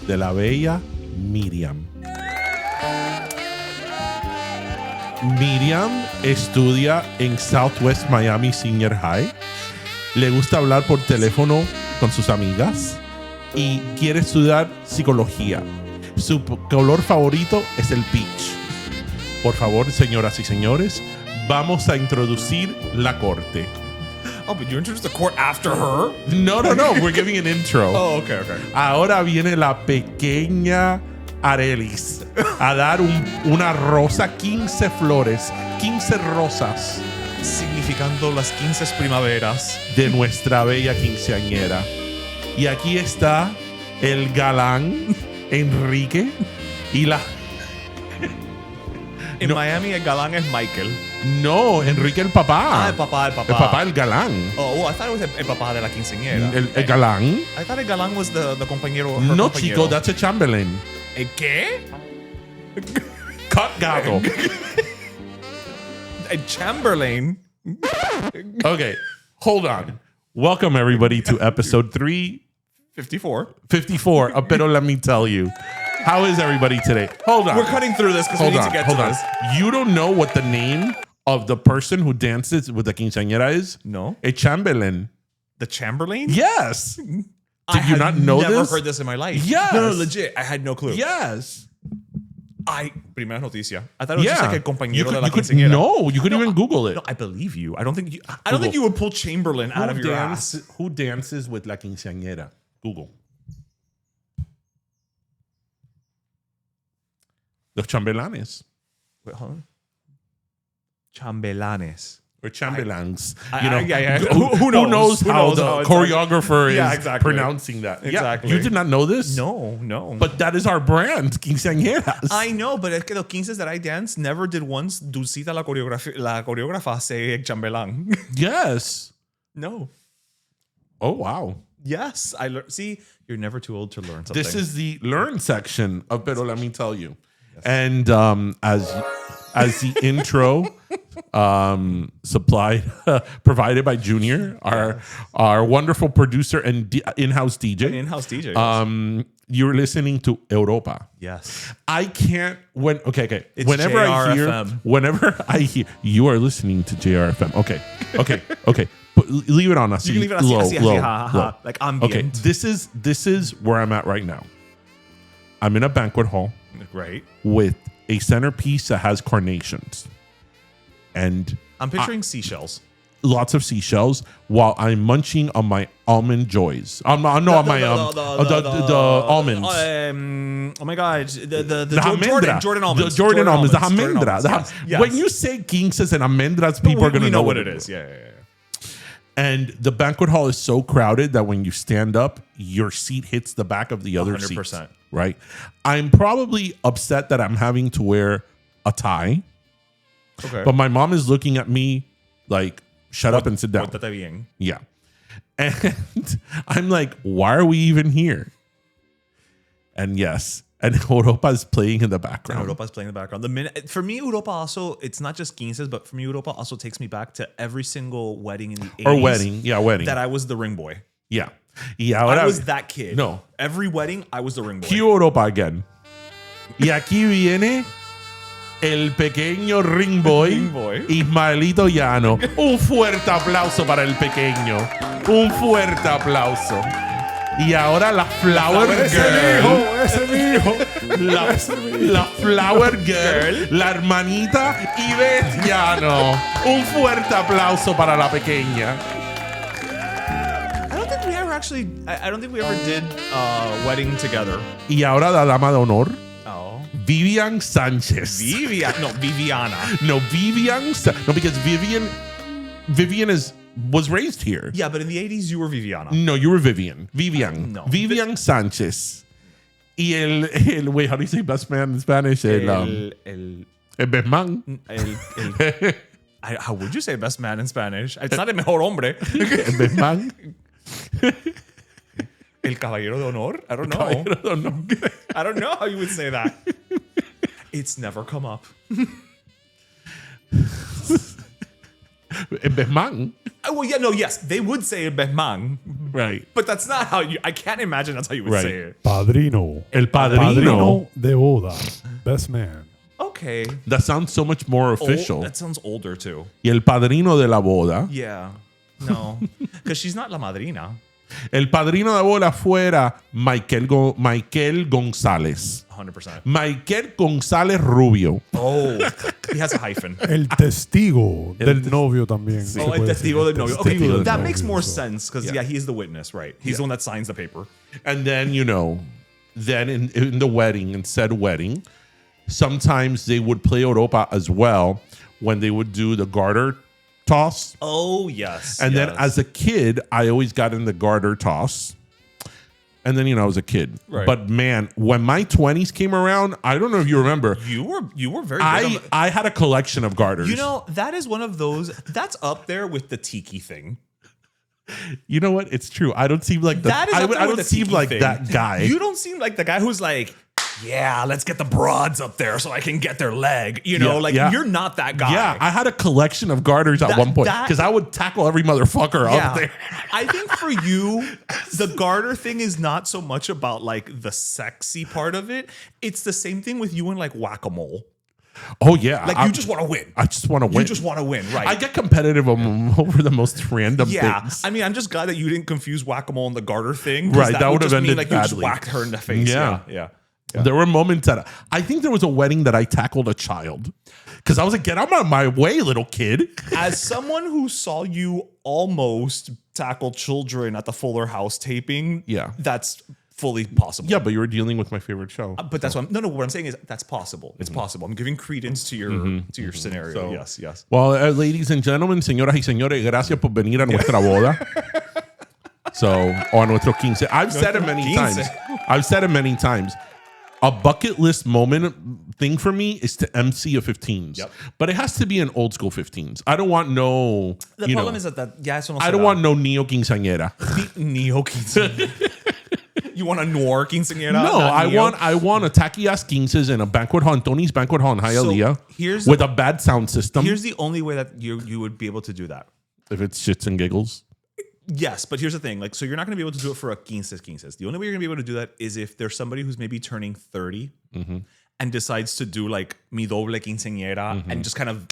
de la bella Miriam. Miriam estudia en Southwest Miami Senior High. Le gusta hablar por teléfono con sus amigas y quiere estudiar psicología. Su color favorito es el peach. Por favor, señoras y señores, vamos a introducir la corte. Oh, but you introduced the court after her? No. We're giving an intro. Oh, okay. Ahora viene la pequeña Arelis a dar una rosa, 15 flores, 15 rosas. Significando las 15 primaveras de nuestra bella quinceañera. Y aquí está el galán Enrique y la... En Miami el galán es Michael. No, Enrique el papá. El papá. El papá, el galán. Oh, I thought it was el papá de la quinceañera. El galán. I thought el galán was the compañero. No, compañero. chico, that's a Chamberlain. ¿El qué? Cut gato. El Chamberlain. Okay, hold on. Welcome everybody to episode 354 of Pero Let Me Tell You. How is everybody today? Hold on. We're cutting through this because we need to get to this. You don't know what the name of the person who dances with the quinceañera is? No. A Chamberlain. The Chamberlain? Yes. Did you not know this? I this? never heard this in my life. Yes. No, legit. I had no clue. Yes. Primera noticia. I thought it was just like el compañero de la you could, quinceañera. No, you could even Google it. No, I believe you. I don't think you would pull Chamberlain out of your ass. Who dances with la quinceañera? Google. Los chambelanes. Wait, hold on. Chambelanes. Or chambelans. Yeah. Who knows how the choreographer is exactly. pronouncing that? Exactly. Yeah, you did not know this? No. But that is our brand, quinceañeras. I know, but es que los 15 that I danced never did once Dulcita la coreógrafa say chambelán. Yes. No. Oh, wow. Yes. See, you're never too old to learn something. This is the learn section of Pero Let Me Tell You. Yes. And as the intro provided by Junior, our wonderful producer and in-house DJ. An in-house DJ. Yes. You're listening to Europa. Yes. I can't okay. It's Whenever JRFM. I hear you are listening to JRFM. Okay. But leave it on us. You can leave it low. Like ambient. Okay. This is where I'm at right now. I'm in a banquet hall. Right. With a centerpiece that has carnations. And I'm picturing seashells. Lots of seashells while I'm munching on my almond joys. The almonds. Oh my God, the Jordan almonds. The Jordan almonds. The almendra. Yes. When you say quinces and almendras, people are going to know what it is. Yeah. And the banquet hall is so crowded that when you stand up, your seat hits the back of the other 100%. seats. Right? I'm probably upset that I'm having to wear a tie. Okay. But my mom is looking at me like, shut up and sit down. Pórtate bien. Yeah. And I'm like, why are we even here? And yes. And Europa is playing in the background. Europa's playing in the background. For me, Europa also, it's not just quinces, but for me, Europa also takes me back to every single wedding in the 80s. Or wedding. Yeah, wedding. That I was the ring boy. Yeah. I was that kid. No. Every wedding, I was the ring boy. Cue Europa again. Y aquí viene el pequeño ring boy, Ismaelito Llano. Un fuerte aplauso para el pequeño. Un fuerte aplauso. Y ahora la Flower Girl. Ese es mi hijo. La Flower Girl, la hermanita Ivette Llano. Un fuerte aplauso para la pequeña. I don't think we ever did wedding together. Y ahora la dama de honor. Oh. Vivian Sanchez. Viviana. No, because Vivian was raised here. Yeah, but in the 80s, you were Viviana. No, you were Vivian. No. Vivian Sanchez. Y el wait, how do you say best man in Spanish? El best man. How would you say best man in Spanish? It's not el mejor hombre. El best man. El caballero de honor? I don't know. I don't know how you would say that. It's never come up. El best man. Well, yeah, no, yes, they would say el best man, Right. But that's not how you. I can't imagine that's how you would Right. say it. Padrino. El padrino. Padrino de boda. Best man. Okay. That sounds so much more official. That sounds older too. Y el padrino de la boda. Yeah. No, because she's not la madrina. El padrino de boda fuera Michael González. 100%. Michael González Rubio. Oh, he has a hyphen. El testigo del novio también. se Oh, el puede testigo decir. del novio. Testigo Okay, del that novio, makes more so. sense because yeah, he is the witness, right? He's the one that signs the paper. And then, then in the wedding, in said wedding, sometimes they would play Europa as well when they would do the garter toss. Oh yes. And then as a kid, I always got in the garter toss. And then, I was a kid. Right. But man, when my 20s came around, I don't know if you remember. you were very good. I had a collection of garters. That is one of those that's up there with the tiki thing. You know what? It's true. I don't seem like the That is I up there with don't the seem tiki like thing. that guy. You don't seem like the guy who's like, yeah, let's get the broads up there so I can get their leg. You're not that guy. Yeah, I had a collection of garters at one point because I would tackle every motherfucker out there. I think for you, the garter thing is not so much about like the sexy part of it. It's the same thing with you and like whack-a-mole. Oh yeah, Like you just want to win. I just want to win. You just want to win, right? I get competitive over the most random things. I mean, I'm just glad that you didn't confuse whack-a-mole and the garter thing. Right, that would have just ended mean like you just badly. whacked her in the face. Yeah. Yeah. There were moments that I think there was a wedding that I tackled a child because I was like, "Get out of my way, little kid." As someone who saw you almost tackle children at the Fuller House taping, that's fully possible. Yeah, but you were dealing with my favorite show. But that's what what I'm saying is that's possible. It's possible. I'm giving credence to your scenario. So- Yes. Well, ladies and gentlemen, señoras y señores, gracias por venir a nuestra boda. O a nuestro 15. I've said it many times. A bucket list moment thing for me is to MC a 15s. Yep. But it has to be an old school 15s. I don't want no. The problem is that eso no I don't want no neo quinceañera. neo quinceañera. You want a noir quinceañera? No, I want a tacky ass 15s in a banquet hall, Tony's banquet hall in Hialeah, with a bad sound system. Here's the only way that you would be able to do that. If it's shits and giggles. Yes, but here's the thing. So you're not going to be able to do it for a quinces. The only way you're going to be able to do that is if there's somebody who's maybe turning 30 and decides to do like mi doble quinceañera and just kind of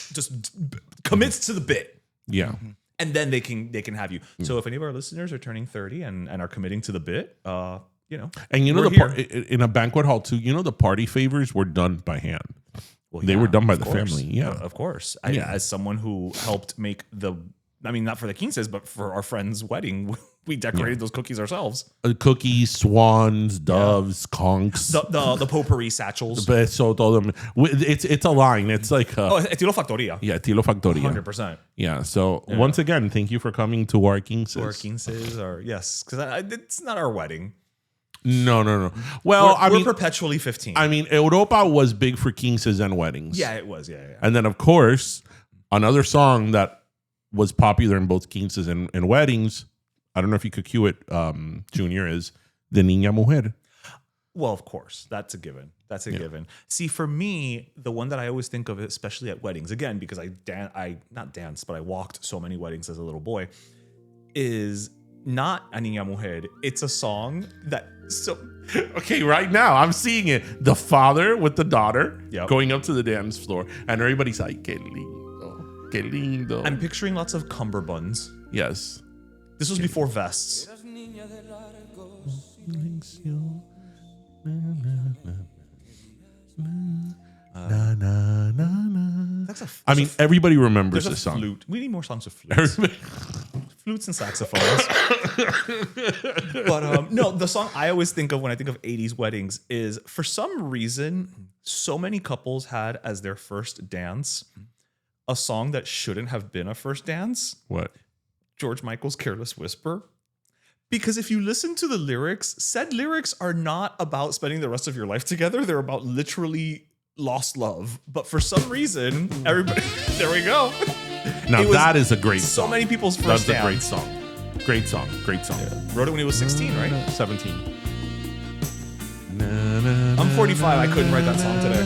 commits to the bit. Yeah. And then they can have you. So if any of our listeners are turning 30 and are committing to the bit, And in a banquet hall too, the party favors were done by hand. Well, they were done by the course. family. Yeah. Of course. Yeah. As someone who helped make not for the quinces, but for our friend's wedding, we decorated those cookies ourselves. Cookies, swans, doves, conchs. The potpourri satchels. Beso, todo. It's a line. It's like Estilo Factoria. yeah, Estilo Factoria. 100%. Yeah. So once again, thank you for coming to our quinces. Or quinces, or yes, because it's not our wedding. No. Well, we're perpetually 15. I mean, Europa was big for quinces and weddings. Yeah, it was. Yeah. And then, of course, another song that was popular in both quinces and weddings, I don't know if you could cue it, Junior, is De Niña Mujer. Well, of course. That's a given. Given. See, for me, the one that I always think of, especially at weddings, again, because I not danced, but I walked so many weddings as a little boy, is not A Niña Mujer. It's a song that... Okay, right now I'm seeing it. The father with the daughter Yep. going up to the dance floor, and everybody's like, "Que lindo, que lindo." I'm picturing lots of cummerbunds. Yes. This was before vests. I mean, everybody remembers There's a this song. flute. We need more songs with flutes. Flutes and saxophones. But no, the song I always think of when I think of 80s weddings is, for some reason, so many couples had as their first dance a song that shouldn't have been a first dance. What? George Michael's Careless Whisper. Because if you listen to the lyrics, said lyrics are not about spending the rest of your life together. They're about literally lost love. But for some reason, everybody... There we go. Now that is a great song. So many people's first That's a dance. great song. Great song. Wrote it when he was 16, right? 17. I'm 45. I couldn't write that song today.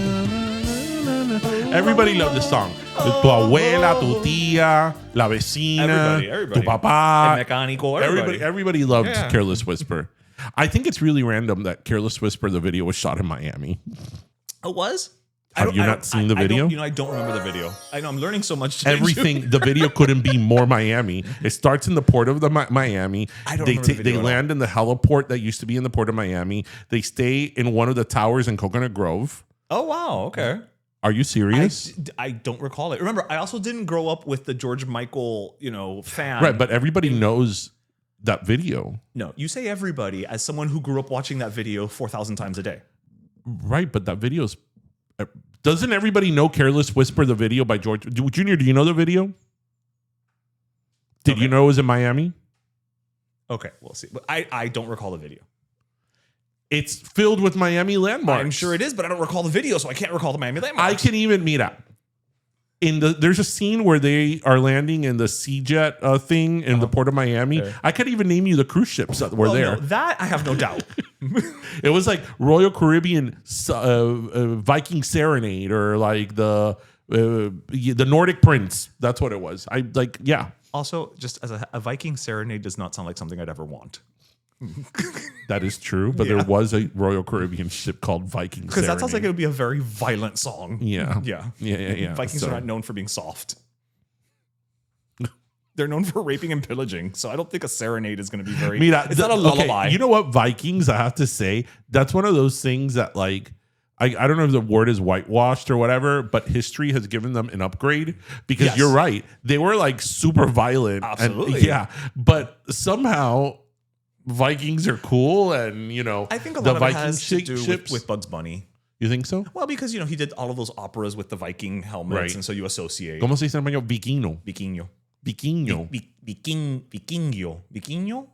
Everybody loved this song. Tu abuela, tu tía, la vecina, Everybody. tu papá. El mecánico, Everybody loved Yeah. Careless Whisper. I think it's really random that Careless Whisper, the video, was shot in Miami. It was? Have you not seen the video? I don't remember the video. I know I'm learning so much today. Everything, the video couldn't be more Miami. It starts in the port of the Miami. I don't remember the video They at land in the heliport that used to be in the port of Miami. They stay in one of the towers in Coconut Grove. Oh, wow. Okay. Are you serious? I don't recall it. Remember, I also didn't grow up with the George Michael, fan. Right, but everybody knows that video. No, you say everybody as someone who grew up watching that video 4,000 times a day. Right, but that video's... Doesn't everybody know Careless Whisper, the video by George? Junior, do you know the video? Did you know it was in Miami? Okay, we'll see. But I don't recall the video. It's filled with Miami landmarks. I'm sure it is, but I don't recall the video, so I can't recall the Miami landmarks. I can even meet up. There's a scene where they are landing in the Sea Jet thing in the port of Miami. Okay. I could even name you the cruise ships that were there. No, that I have no doubt. It was like Royal Caribbean Viking Serenade or like the Nordic Prince. That's what it was. Yeah. Also, just as a Viking serenade does not sound like something I'd ever want. That is true, but there was a Royal Caribbean ship called Viking Serenade. Because that sounds like it would be a very violent song. Yeah. Yeah. Vikings are not known for being soft. They're known for raping and pillaging, so I don't think a serenade is going to be very... it's not a lullaby. Okay, you know what, Vikings, I have to say, that's one of those things that like, I don't know if the word is whitewashed or whatever, but history has given them an upgrade because you're right. They were like super violent. Absolutely. But somehow... Vikings are cool, and I think a lot of it has to do with Bugs Bunny. You think so? Well, because he did all of those operas with the Viking helmets, Right. and so you associate. ¿Cómo se dice en español? Vikingo. Vikingo.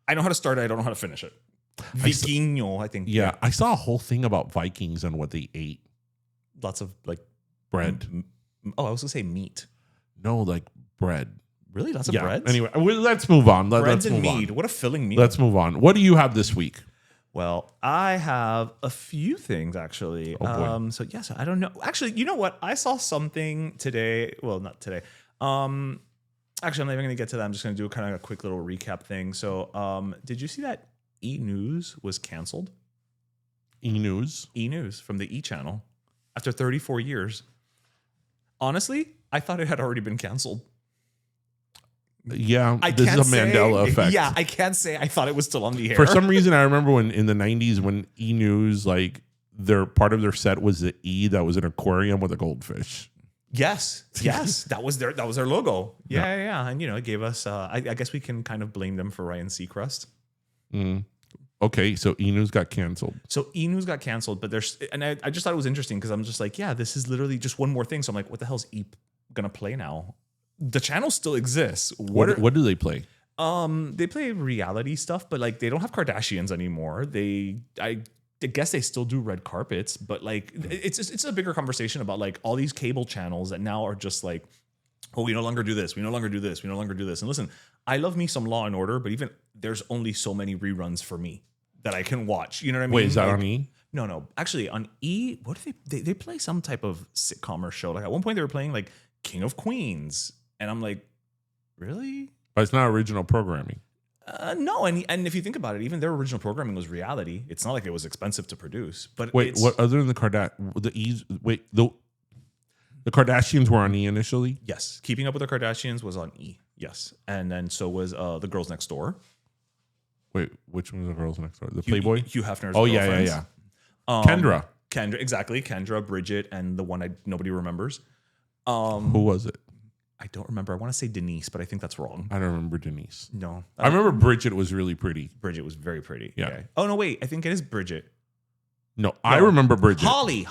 I know how to start it. I don't know how to finish it. Vikingo, I think. Yeah, I saw a whole thing about Vikings and what they ate. Lots of like Bread. I was gonna say meat. No, like bread. Really? Lots of breads? Anyway, let's move on. Breads Let's and move mead. on. What a filling meal. Let's move on. What do you have this week? Well, I have a few things actually. Oh, boy. So yes, I don't know. Actually, you know what? I saw something today. Well, not today. Actually, I'm not even going to get to that. I'm just going to do kind of a quick little recap thing. So, did you see that E! News was canceled? E! News. E! News from the E! Channel after 34 years. Honestly, I thought it had already been canceled. Yeah, this is a Mandela effect. Yeah, I can't say I thought it was still on the air. For some reason, I remember when in the 90s when E! News, like part of their set was the E that was an aquarium with a goldfish. Yes, that was their logo. Yeah. And it gave us. I guess we can kind of blame them for Ryan Seacrest. Okay, so E! News got canceled. So E! News got canceled, but I just thought it was interesting because I'm just like, yeah, this is literally just one more thing. So I'm like, what the hell's E! gonna play now? The channel still exists. What do they play? They play reality stuff, but like they don't have Kardashians anymore. I guess they still do red carpets, but like it's a bigger conversation about like all these cable channels that now are just like, oh, we no longer do this, we no longer do this, we no longer do this. And listen, I love me some Law and Order, but even there's only so many reruns for me that I can watch. You know what I mean? Wait, is that on E? No. Actually, on E, what do they play some type of sitcom or show? Like at one point they were playing like King of Queens. And I'm like, really? But it's not original programming. No, and if you think about it, even their original programming was reality. It's not like it was expensive to produce. But wait, what other than the Kardashians were on E initially? Yes, Keeping Up with the Kardashians was on E. Yes, and then so was The Girls Next Door. Wait, which one was The Girls Next Door? The Playboy? Hugh Hefner's. Oh girlfriends. yeah. Kendra, exactly. Kendra, Bridget, and the one nobody remembers. Who was it? I don't remember. I want to say Denise, but I think that's wrong. I don't remember Denise. No. I remember Bridget was really pretty. Bridget was very pretty. Yeah. Okay. Oh, no, wait. I think it is Bridget. No, I remember Bridget. Holly.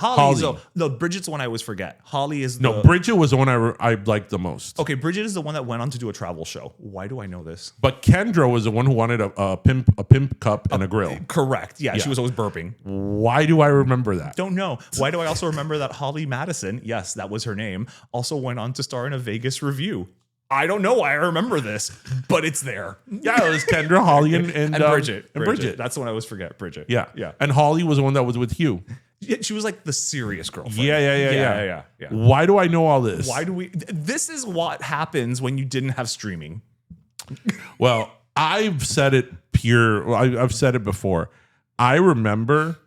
No, Bridget's the one I always forget. Holly is Bridget was the one I liked the most. Okay, Bridget is the one that went on to do a travel show. Why do I know this? But Kendra was the one who wanted a pimp cup and a grill. Correct. Yeah, she was always burping. Why do I remember that? Don't know. Why do I also remember that Holly Madison, yes, that was her name, also went on to star in a Vegas review? I don't know why I remember this, but it's there. Yeah, it was Kendra, Holly, and Bridget. And Bridget. That's the one I always forget. Bridget. Yeah. Yeah. And Holly was the one that was with Hugh. Yeah, she was like the serious girlfriend. Yeah. Yeah. Why do I know all this? Why do we? This is what happens when you didn't have streaming. Well, I've said it I've said it before. I remember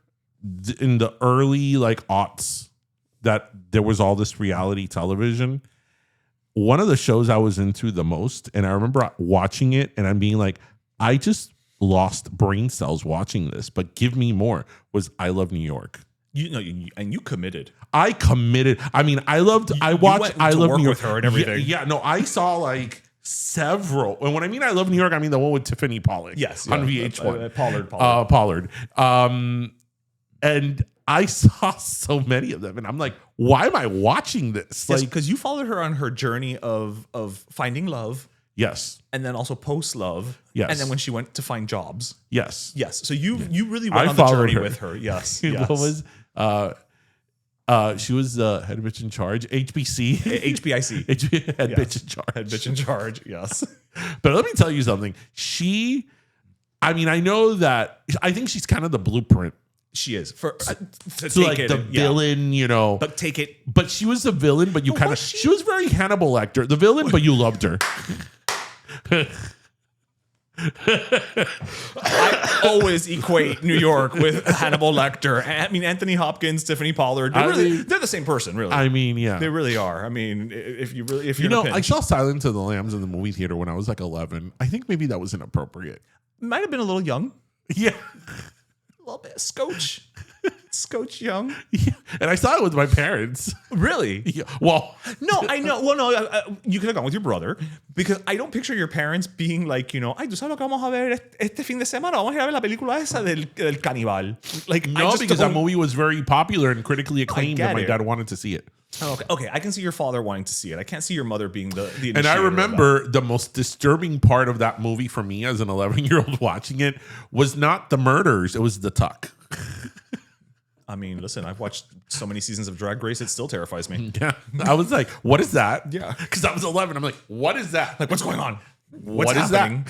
in the early like aughts that there was all this reality television. One of the shows I was into the most, and I remember watching it and I'm being like, I just lost brain cells watching this, but give me more, was I Love New York. And you committed. I committed. I mean, I watched I Love New York with her and everything. Yeah, no, I saw like several. And when I mean I Love New York, I mean the one with Tiffany Pollard. Yes, on VH1. Pollard. And I saw so many of them, and I'm like, why am I watching this? Yes, Like, because you followed her on her journey of finding love. yes, And then also post love. Yes. And then when she went to find jobs. yes. Yes. So you really went I on the followed journey her. with her. Yes. What was she was head bitch in charge, HBC, HBIC. head bitch in charge, Head bitch in charge. Yes. But let me tell you something. I mean, I know that I think she's kind of the blueprint. She is for to So take like it the and- yeah. villain, you know. But take it. But she was the villain, but you kind of was she was very Hannibal Lecter, the villain, but you loved her. I always equate New York with Hannibal Lecter. I mean, Anthony Hopkins, Tiffany Pollard. They're the same person, really. I mean, yeah. They really are. I mean, if you're You know, I saw Silence of the Lambs in the movie theater when I was like 11. I think maybe that was inappropriate. might have been a little young, Yeah. a little bit scotch young. Yeah. And I saw it with my parents. Really? Yeah. Well, No, I know. Well, no, you could have gone with your brother because I don't picture your parents being like, you know, ay, tú sabes lo que vamos a ver este fin de semana. Vamos a ir a ver la película esa del caníbal. Like, no, because that movie was very popular and critically acclaimed, get and my it. dad wanted to see it. Okay, I can see your father wanting to see it. I can't see your mother being the And I initiator of remember the most disturbing part of that movie for me as an 11-year-old watching it was not the murders, it was the tuck. I mean, listen, I've watched so many seasons of Drag Race, it still terrifies me. Yeah. I was like, what is that? Yeah. Because I was 11. I'm like, what is that? Like, what's going on? What is happening?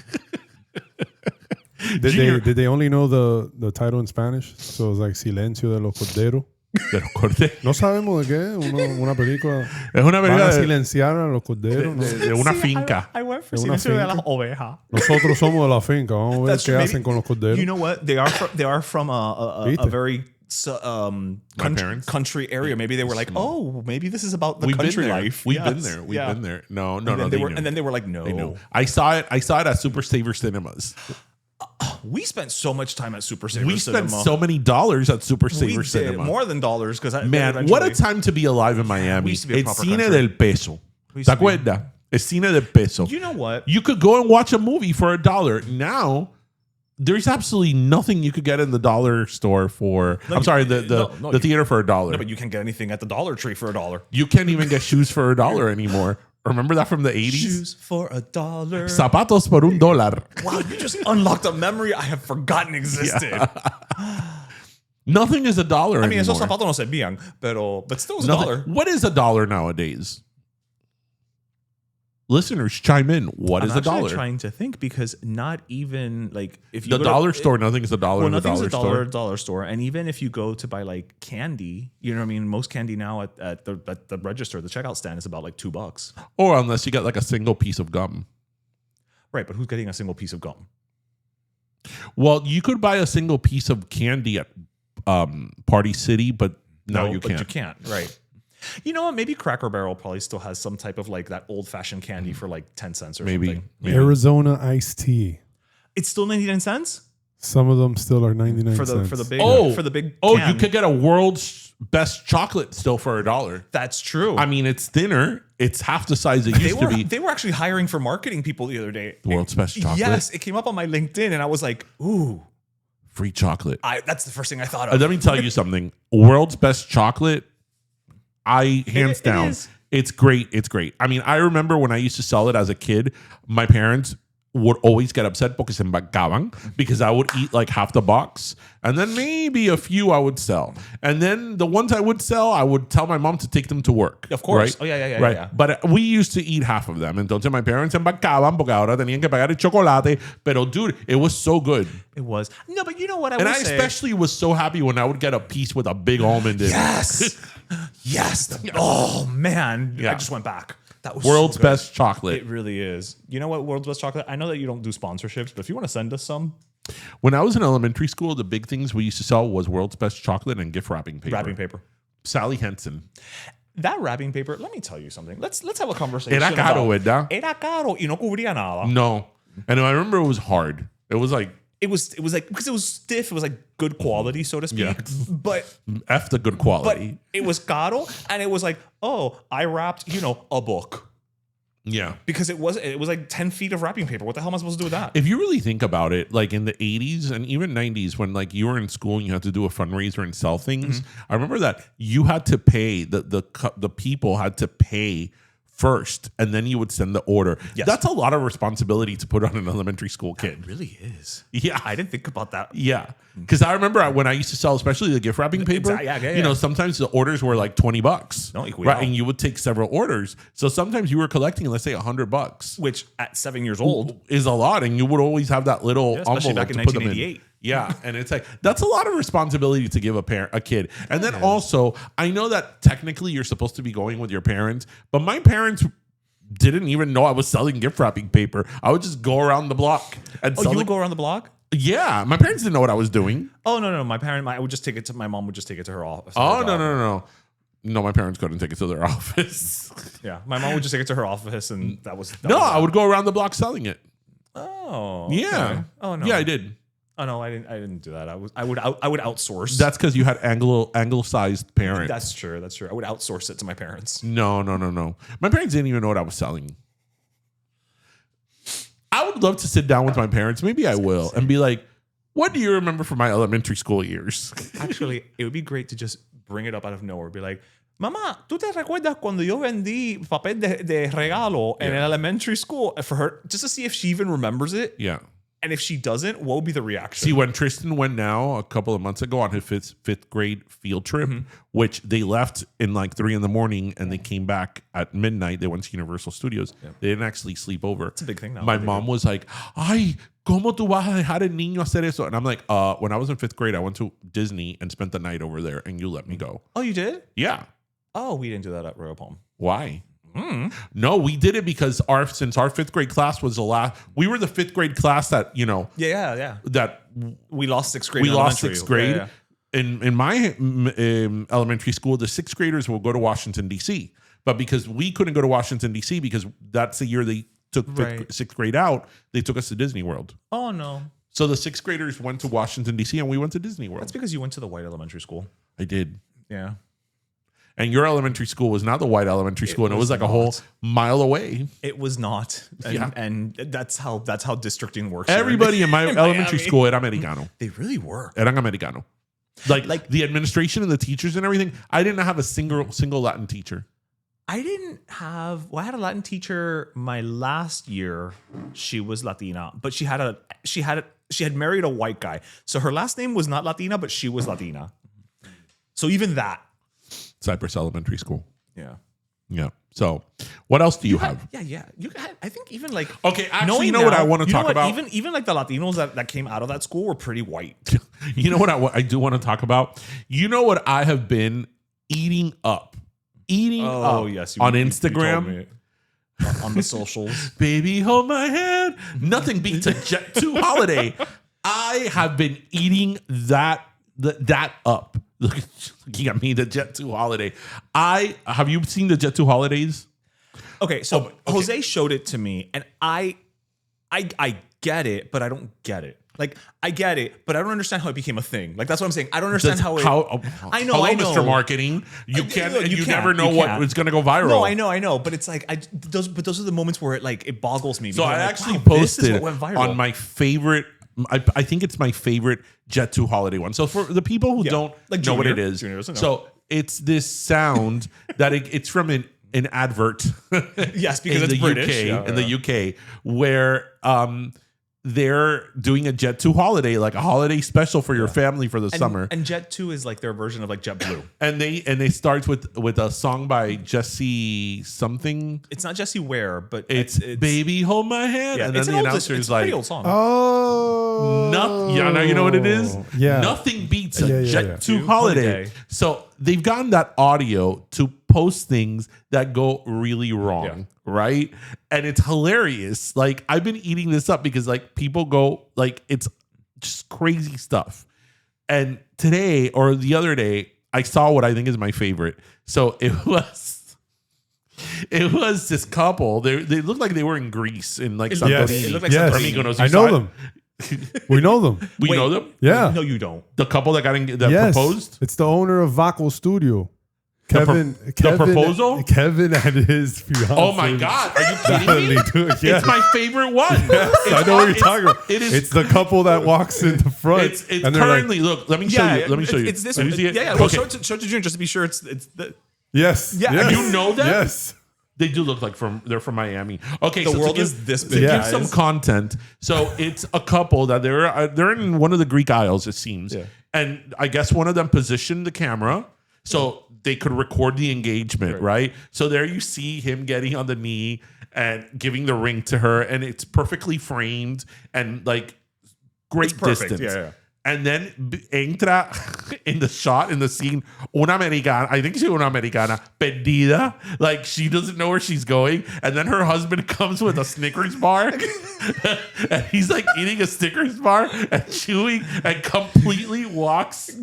Did they only know the title in Spanish? So it's like Silencio de los Corderos. Pero corté. No sabemos de qué. Una película. Es una Van a película silenciar a los corderos. ¿no? de una finca. I went for De una Silencio de finca. las Ovejas. Nosotros somos de la finca. Vamos a ver That's qué maybe- hacen con los corderos. You know what? They are from a Viste? very parents? country area. Maybe they were like, oh, maybe this is about the We've been country there. life. We've Yes. been there. We've Yeah. been there. No, And then they were, knew. and then they were like, no. They knew. I saw it at Super Saver Cinemas. We spent so much time at Super Saver We Cinema. spent so many dollars at Super we Saver did Cinema. more than dollars because Man, what a time to be alive in Miami. used to be a El proper cine country. del peso. We used ¿Te to be- acuerdas? El cine del peso. You know what? You could go and watch a movie for $1. Now, there's absolutely nothing you could get in the dollar store for. No, I'm sorry, no, the theater for $1. No, but you can't get anything at the Dollar Tree for $1. You can't even get shoes for $1 anymore. Remember that from the 80s? Shoes for $1. Zapatos por $1. Wow, you just unlocked a memory I have forgotten existed. Nothing is $1 I mean, anymore. esos zapatos no servían, but still it was Nothing. $1. What is $1 nowadays? Listeners, chime in. What is I'm a dollar? actually trying to think because not even like if you The go to- dollar store, nothing's $1 Well, in the nothing's dollar a store. dollar store, and even if you go to buy like candy, you know what I mean. Most candy now at the register, the checkout stand is about like $2. Or unless you get like a single piece of gum. Right, but who's getting a single piece of gum? Well, you could buy a single piece of candy at Party City, but no, you but can't. you can't. Right. You know what? Maybe Cracker Barrel probably still has some type of like that old fashioned candy for like 10 cents or Maybe. something. Arizona iced tea. It's still 99 cents Some of them still are 99 for cents. the big Oh, the big Oh, can. you could get a world's best chocolate still for $1. That's true. I mean, it's thinner. It's half the size it used to be. They were actually hiring for marketing people the other day. The world's best chocolate. Yes, it came up on my LinkedIn and I was like, ooh, Free chocolate. that's the first thing I thought of. Let me tell you something. World's best chocolate, hands it down. is. It's great. It's great. I mean, I remember when I used to sell it as a kid, my parents would always get upset porque se embarcaban because I would eat like half the box and then maybe a few I would sell. And then the ones I would sell, I would tell my mom to take them to work. Of course. Right? Oh, yeah. Right. Yeah. But we used to eat half of them. Entonces my parents se embarcaban porque ahora tenían que pagar el chocolate. Pero dude, it was so good. It was. No, but you know what I And would I say? especially was so happy when I would get a piece with a big almond in it. Yes. Yes. Oh, man. Yeah. I just went back. That was World's so good. best chocolate. It really is. You know what? World's best chocolate. I know that you don't do sponsorships, but if you want to send us some. When I was in elementary school, the big things we used to sell was World's Best Chocolate and gift wrapping paper. Wrapping paper. Sally Henson. That wrapping paper, let me tell you something. Let's have a conversation. Era caro, ¿verdad? Era caro y no cubría nada. No. And I remember it was hard. It was like, It was like, because it was stiff, it was like good quality, so to speak. Yeah. But F the good quality. it was caro, and it was like, oh, I wrapped, a book. Yeah. Because it was like 10 feet of wrapping paper. What the hell am I supposed to do with that? If you really think about it, like in the 80s and even 90s, when like you were in school and you had to do a fundraiser and sell things, I remember that you had to pay, the people had to pay first, and then you would send the order. Yes. That's a lot of responsibility to put on an elementary school kid. It really is. Yeah. I didn't think about that. Yeah. Because I remember when I used to sell, especially the gift wrapping paper, Yeah. Sometimes the orders were like $20. No, y cuidado. Right. And you would take several orders. So sometimes you were collecting, let's say $100. Which at 7 years old Is a lot. And you would always have that little especially envelope back in to put them in. 1988. Yeah. And it's like, that's a lot of responsibility to give a kid. And then also, I know that technically you're supposed to be going with your parents, but my parents didn't even know I was selling gift wrapping paper. I would just go around the block and Oh, sell you it. would go around the block? Yeah. My parents didn't know what I was doing. Oh, no. My mom would just take it to her office. Oh, no. No, my parents couldn't take it to their office. Yeah, my mom would just take it to her office, and that was I would go around the block selling it. Oh, Yeah. okay. Oh no. Yeah, I did. Oh no, I didn't do that. I would outsource. That's because you had Anglo-sized parents. That's true. I would outsource it to my parents. No. My parents didn't even know what I was selling. I would love to sit down with my parents. Maybe I will, and be like, "What do you remember from my elementary school years?" Actually, it would be great to just bring it up out of nowhere. Be like, Mamá, ¿tú te recuerdas cuando yo vendí papel de regalo in elementary school for her? Just to see if she even remembers it. Yeah. And if she doesn't, what would be the reaction? See, when Tristan went now a couple of months ago on his fifth grade field trip, which they left in like 3 a.m. and they came back at midnight. They went to Universal Studios. Yeah. They didn't actually sleep over. It's a big thing now. My mom was like, "Ay, ¿cómo tú vas a dejar el niño hacer eso?" And I'm like, when I was in 5th grade, I went to Disney and spent the night over there, and you let me go. Oh, you did? Yeah. Oh, we didn't do that at Royal Palm. Why? No, we did it because since our 5th grade class was the last, we were the 5th grade class that, Yeah. that We lost 6th grade. we lost elementary. 6th grade. Yeah. In my elementary school, the 6th graders will go to Washington, D.C. But because we couldn't go to Washington, D.C. because that's the year they took 6th grade out, they took us to Disney World. Oh, no. So the 6th graders went to Washington, D.C. and we went to Disney World. That's because you went to the white elementary school. I did. Yeah. And your elementary school was not the white elementary school, and it was like a whole mile away. It was not. And that's how districting works. Everybody in my elementary school era americano. They really were. Eran americano. Like the administration and the teachers and everything. I didn't have a single Latin teacher. I had a Latin teacher my last year. She was Latina, but she had married a white guy. So her last name was not Latina, but she was Latina. So even that. Cypress Elementary School. Yeah. Yeah. So what else do you have? Yeah. I think even like okay, actually, you know what I want to talk about? Even like the Latinos that came out of that school were pretty white. You know what I do want to talk about? You know what I have been eating up yes, on Instagram? You told me. On the socials. Baby, hold my hand. Nothing beats a Jet 2 holiday. I have been eating that up. Looking at me, the Jet 2 holiday. Have you seen the Jet 2 holidays? Okay, so Jose showed it to me, and I get it, but I don't get it. Like, I get it, but I don't understand how it became a thing. Like, that's what I'm saying. I don't understand how. I know. Mr. Marketing. You never know what is going to go viral. No, I know. But it's like those are the moments where it boggles me. So I like, actually wow, posted on my favorite. I think it's my favorite Jet 2 holiday one. So for the people who don't know what it is, so it's this sound that it's from an advert. Yes, because in it's the British. UK, Yeah, in the UK, where they're doing a Jet2 holiday, like a holiday special for your family for the summer. And Jet2 is like their version of like JetBlue. And they start with a song by Jesse something. It's not Jesse Ware, but It's Baby Hold My Hand. Yeah, and then it's the announcer it's is a like, pretty old song. Oh, yeah, you know what it is? Yeah. Nothing beats a Yeah. Jet2 holiday. So they've gotten that audio to post things that go really wrong, right? And it's hilarious. Like, I've been eating this up because like people go like, it's just crazy stuff. And today or the other day, I saw what I think is my favorite. So it was this couple. They looked like they were in Greece in like Santorini. It looked like Yes. Santorini. I know them. We know them. We know them. Yeah. No, you don't. The couple that Yes. proposed. It's the owner of Vaco Studio. The proposal? Kevin and his fiance. Oh my God! Are you kidding me? It's my favorite one. I know what you're talking about. It's the couple that walks in the front. It's currently look. Let me show you. Let me show you. It's this Let one. me see it. Yeah. Well, show it to June just to be sure it's the. Yes. Yeah, Yes. You know them? Yes. They do look like they're from Miami. Okay, The so world to give, is this to big, give guys. some content. So it's a couple that they're in one of the Greek Isles, it seems, and I guess one of them positioned the camera so they could record the engagement, right? So there you see him getting on the knee and giving the ring to her, and it's perfectly framed and like great perfect. distance. Yeah. And then entra in the shot, in the scene, una americana, I think she's una americana, perdida. Like, she doesn't know where she's going. And then her husband comes with a Snickers bar. And he's like eating a Snickers bar and chewing and completely walks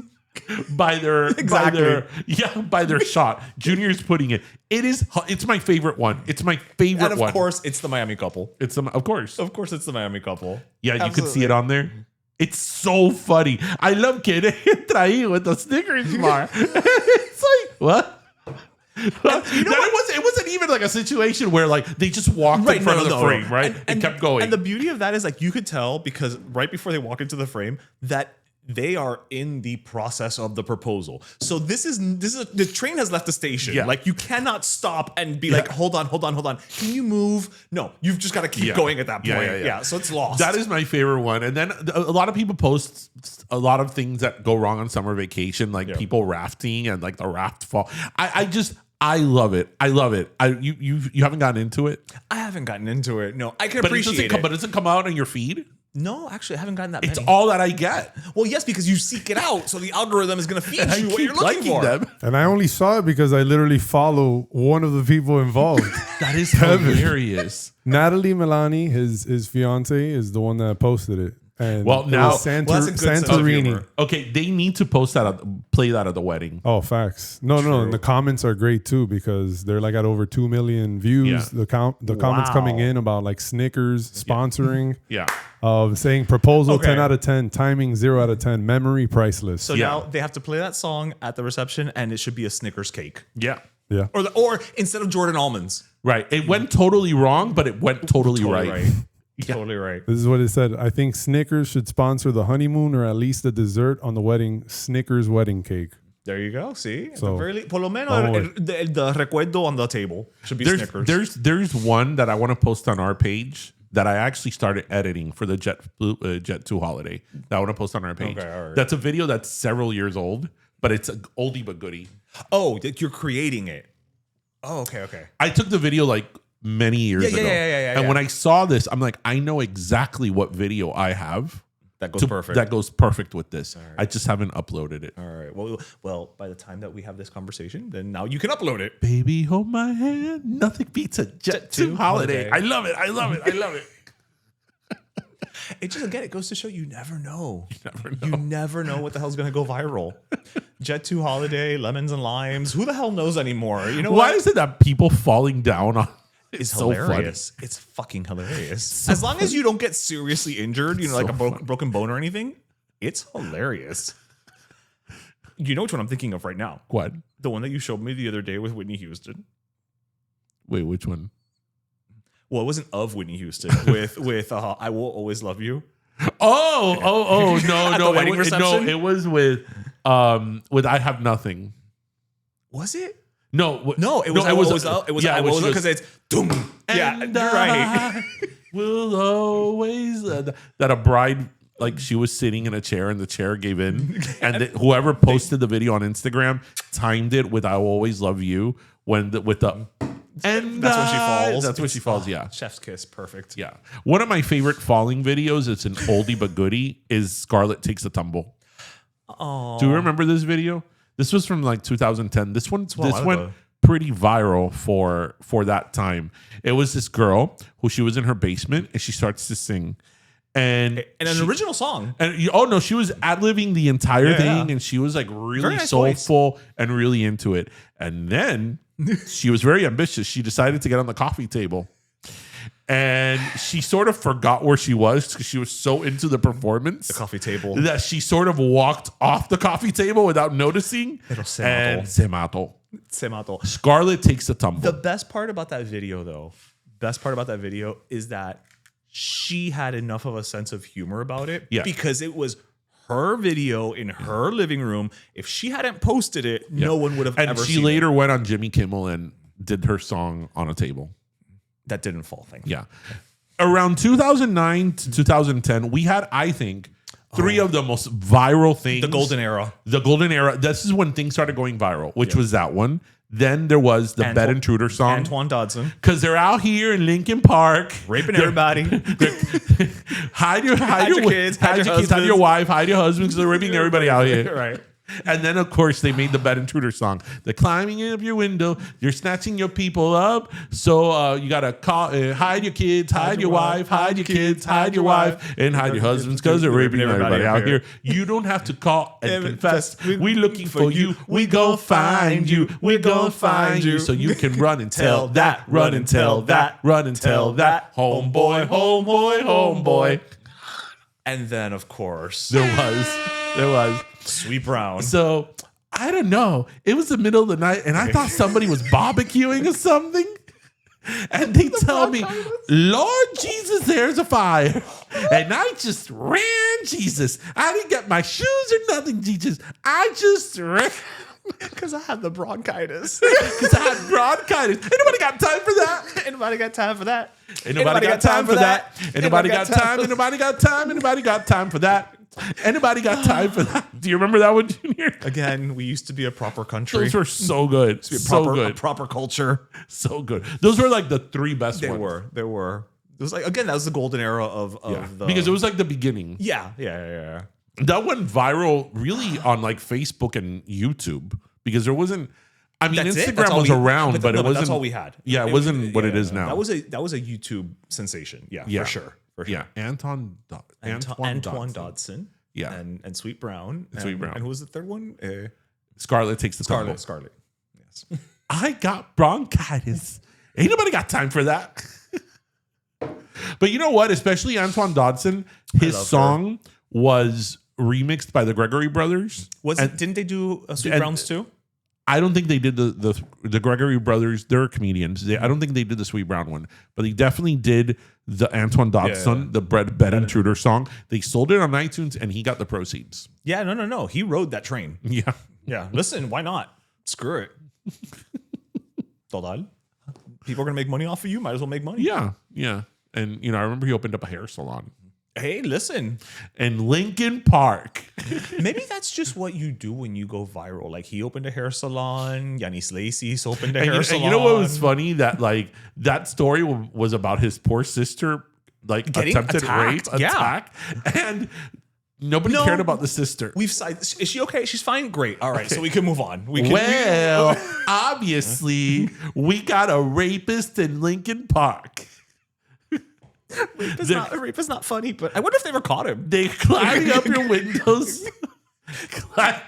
by their by their shot. Junior's putting it. It's my favorite one. It's my favorite And one. of course, it's the Miami couple. Of course. Of course, it's the Miami couple. Yeah, you can see it on there. It's so funny. I love que entra ahí with the Snickers bar. It's like, what? It wasn't even like a situation where like they just walked in front of the frame, right? And kept going. And the beauty of that is like you could tell because right before they walk into the frame that they are in the process of the proposal. So this is the train has left the station. Yeah. Like you cannot stop and be like, hold on. Can you move? No, you've just got to keep going at that point. Yeah. So it's lost. That is my favorite one. And then a lot of people post a lot of things that go wrong on summer vacation, like people rafting and like the raft fall. I love it. I love it. You haven't gotten into it? I haven't gotten into it. No, I can But appreciate it. But it doesn't come out on your feed? No, actually, I haven't gotten that It's many. all that I get. Well, yes, because you seek it out, so the algorithm is going to feed And I you what you're keep looking liking for. them. And I only saw it because I literally follow one of the people involved. That is hilarious. Natalie Milani, his fiance, is the one that posted it. And Well, it now- was that's a good sense of Santorini. humor. Okay, they need to post that, play that at the wedding. Oh, facts. No, and the comments are great too because they're like at over 2 million views. Yeah. The comments coming in about like Snickers sponsoring, Yeah. saying proposal Okay. 10 out of 10, timing 0 out of 10, memory priceless. So now they have to play that song at the reception, and it should be a Snickers cake, Yeah. yeah. or instead of Jordan almonds. Right. It went totally wrong, but it went totally right. Totally right. This is what it said. I think Snickers should sponsor the honeymoon or at least the dessert on the wedding, Snickers wedding cake. There you go. See, So, por lo menos vamos the recuerdo on the table should be Snickers. There's one that I want to post on our page that I actually started editing for the Jet2 holiday that I want to post on our page. Okay, all right. That's a video that's several years old, but it's an oldie but goodie. Oh, that you're creating it. Oh, okay. I took the video like many years ago. And when I saw this, I'm like, I know exactly what video I have That goes perfect. that goes perfect with this. I just haven't uploaded it. All right. Well, by the time that we have this conversation, then now you can upload it. Baby, hold my hand. Nothing beats a Jet2 holiday. I love it. It just, again, it goes to show you never know. You never know what the hell's going to go viral. Jet2 holiday, lemons and limes. Who the hell knows anymore? You know Why what? is it that people falling down on It's so hilarious. It's fucking hilarious. As long as you don't get seriously injured, like a broken bone or anything, it's hilarious. You know which one I'm thinking of right now? What? The one that you showed me the other day with Whitney Houston. Wait, which one? Well, it wasn't of Whitney Houston. with I Will Always Love You. Oh, At the wedding reception? It was with I Have Nothing. Was it? No, it was I was because it's doom. Yeah, you're right. Will always that a bride, like, she was sitting in a chair and the chair gave in, and whoever posted the video on Instagram timed it with "I will always love you" and that's when she falls. That's when she falls. Yeah, chef's kiss, perfect. Yeah, one of my favorite falling videos. It's an oldie but goodie. Is Scarlett takes a tumble. Oh, do you remember this video? This was from like 2010. This went pretty viral for that time. It was this girl who she was in her basement and she starts to sing. And an original song. And she was ad-libbing the entire thing, and she was like really nice soulful voice. And really into it. And then she was very ambitious. She decided to get on the coffee table. And she sort of forgot where she was because she was so into the performance. The coffee table. That she sort of walked off the coffee table without noticing. And se mató. Scarlett takes a tumble. The best part about that video, is that she had enough of a sense of humor about it because it was her video in her living room. If she hadn't posted it, no one would have ever seen it. And she later went on Jimmy Kimmel and did her song on a table. That didn't fall, thank you. Yeah. Around 2009 to 2010, we had, I think, three of the most viral things. The golden era. This is when things started going viral, which was that one. Then there was the Bed Intruder song. Antoine Dodson. Because they're out here in Lincoln Park. Raping everybody. hide your kids, hide your wife, hide your husband, because they're raping everybody out here. Right. And then, of course, they made the Bed Intruder song. They're climbing up your window. You're snatching your people up. So you got to hide your kids, hide your wife, hide your kids, hide your wife, and hide your husbands because they're raping everybody out here. You don't have to call and confess. We looking for you. We gon' find you. We gon' find you. So you can run and tell that. Run and tell that. Run and tell that. Homeboy, homeboy, homeboy. And then, of course, there was. Sweet Brown. So, I don't know. It was the middle of the night, and I thought somebody was barbecuing or something. And they tell me, Lord Jesus, there's a fire. And I just ran, Jesus. I didn't get my shoes or nothing, Jesus. I just ran. Because I had the bronchitis. Ain't nobody got time for that. Ain't nobody got time for that. Ain't nobody got time for that. Ain't nobody got time. Ain't nobody got time. Ain't nobody got time for that. Anybody got time for that? Do you remember that one, Junior? Again, we used to be a proper country. Those were so good. A proper culture. So good. Those were like the three best ones. They were. It was like, again, that was the golden era of the... Because it was like the beginning. Yeah. That went viral really on like Facebook and YouTube because there wasn't... I mean, Instagram was around, but it wasn't... That's all we had. Yeah, it wasn't what it is now. That was a YouTube sensation. Yeah, for sure. Yeah, Antoine Dodson. Yeah, and Sweet Brown. And who was the third one? Scarlett takes the tumble. Scarlett. Yes. I got bronchitis. Ain't nobody got time for that. But you know what? Especially Antoine Dodson, his song was remixed by the Gregory Brothers. Didn't they do Sweet Browns too? I don't think they did the Gregory Brothers. They're comedians. I don't think they did the Sweet Brown one, but they definitely did the Antoine Dodson, the Bed Intruder song. They sold it on iTunes, and he got the proceeds. Yeah, no. He rode that train. Yeah. Listen, why not? Screw it. Total. People are gonna make money off of you. Might as well make money. Yeah. And I remember he opened up a hair salon. Hey, listen. In Lincoln Park. Maybe that's just what you do when you go viral. Like, he opened a hair salon. Yanis Lacey's opened a hair salon. And you know what was funny? That like that story was about his poor sister, like attempted rape, attack, and nobody cared about the sister. Is she okay? She's fine. Great. All right, so we can move on. Obviously, we got a rapist in Lincoln Park. Rape is not funny, but I wonder if they ever caught him. They climbing up your windows.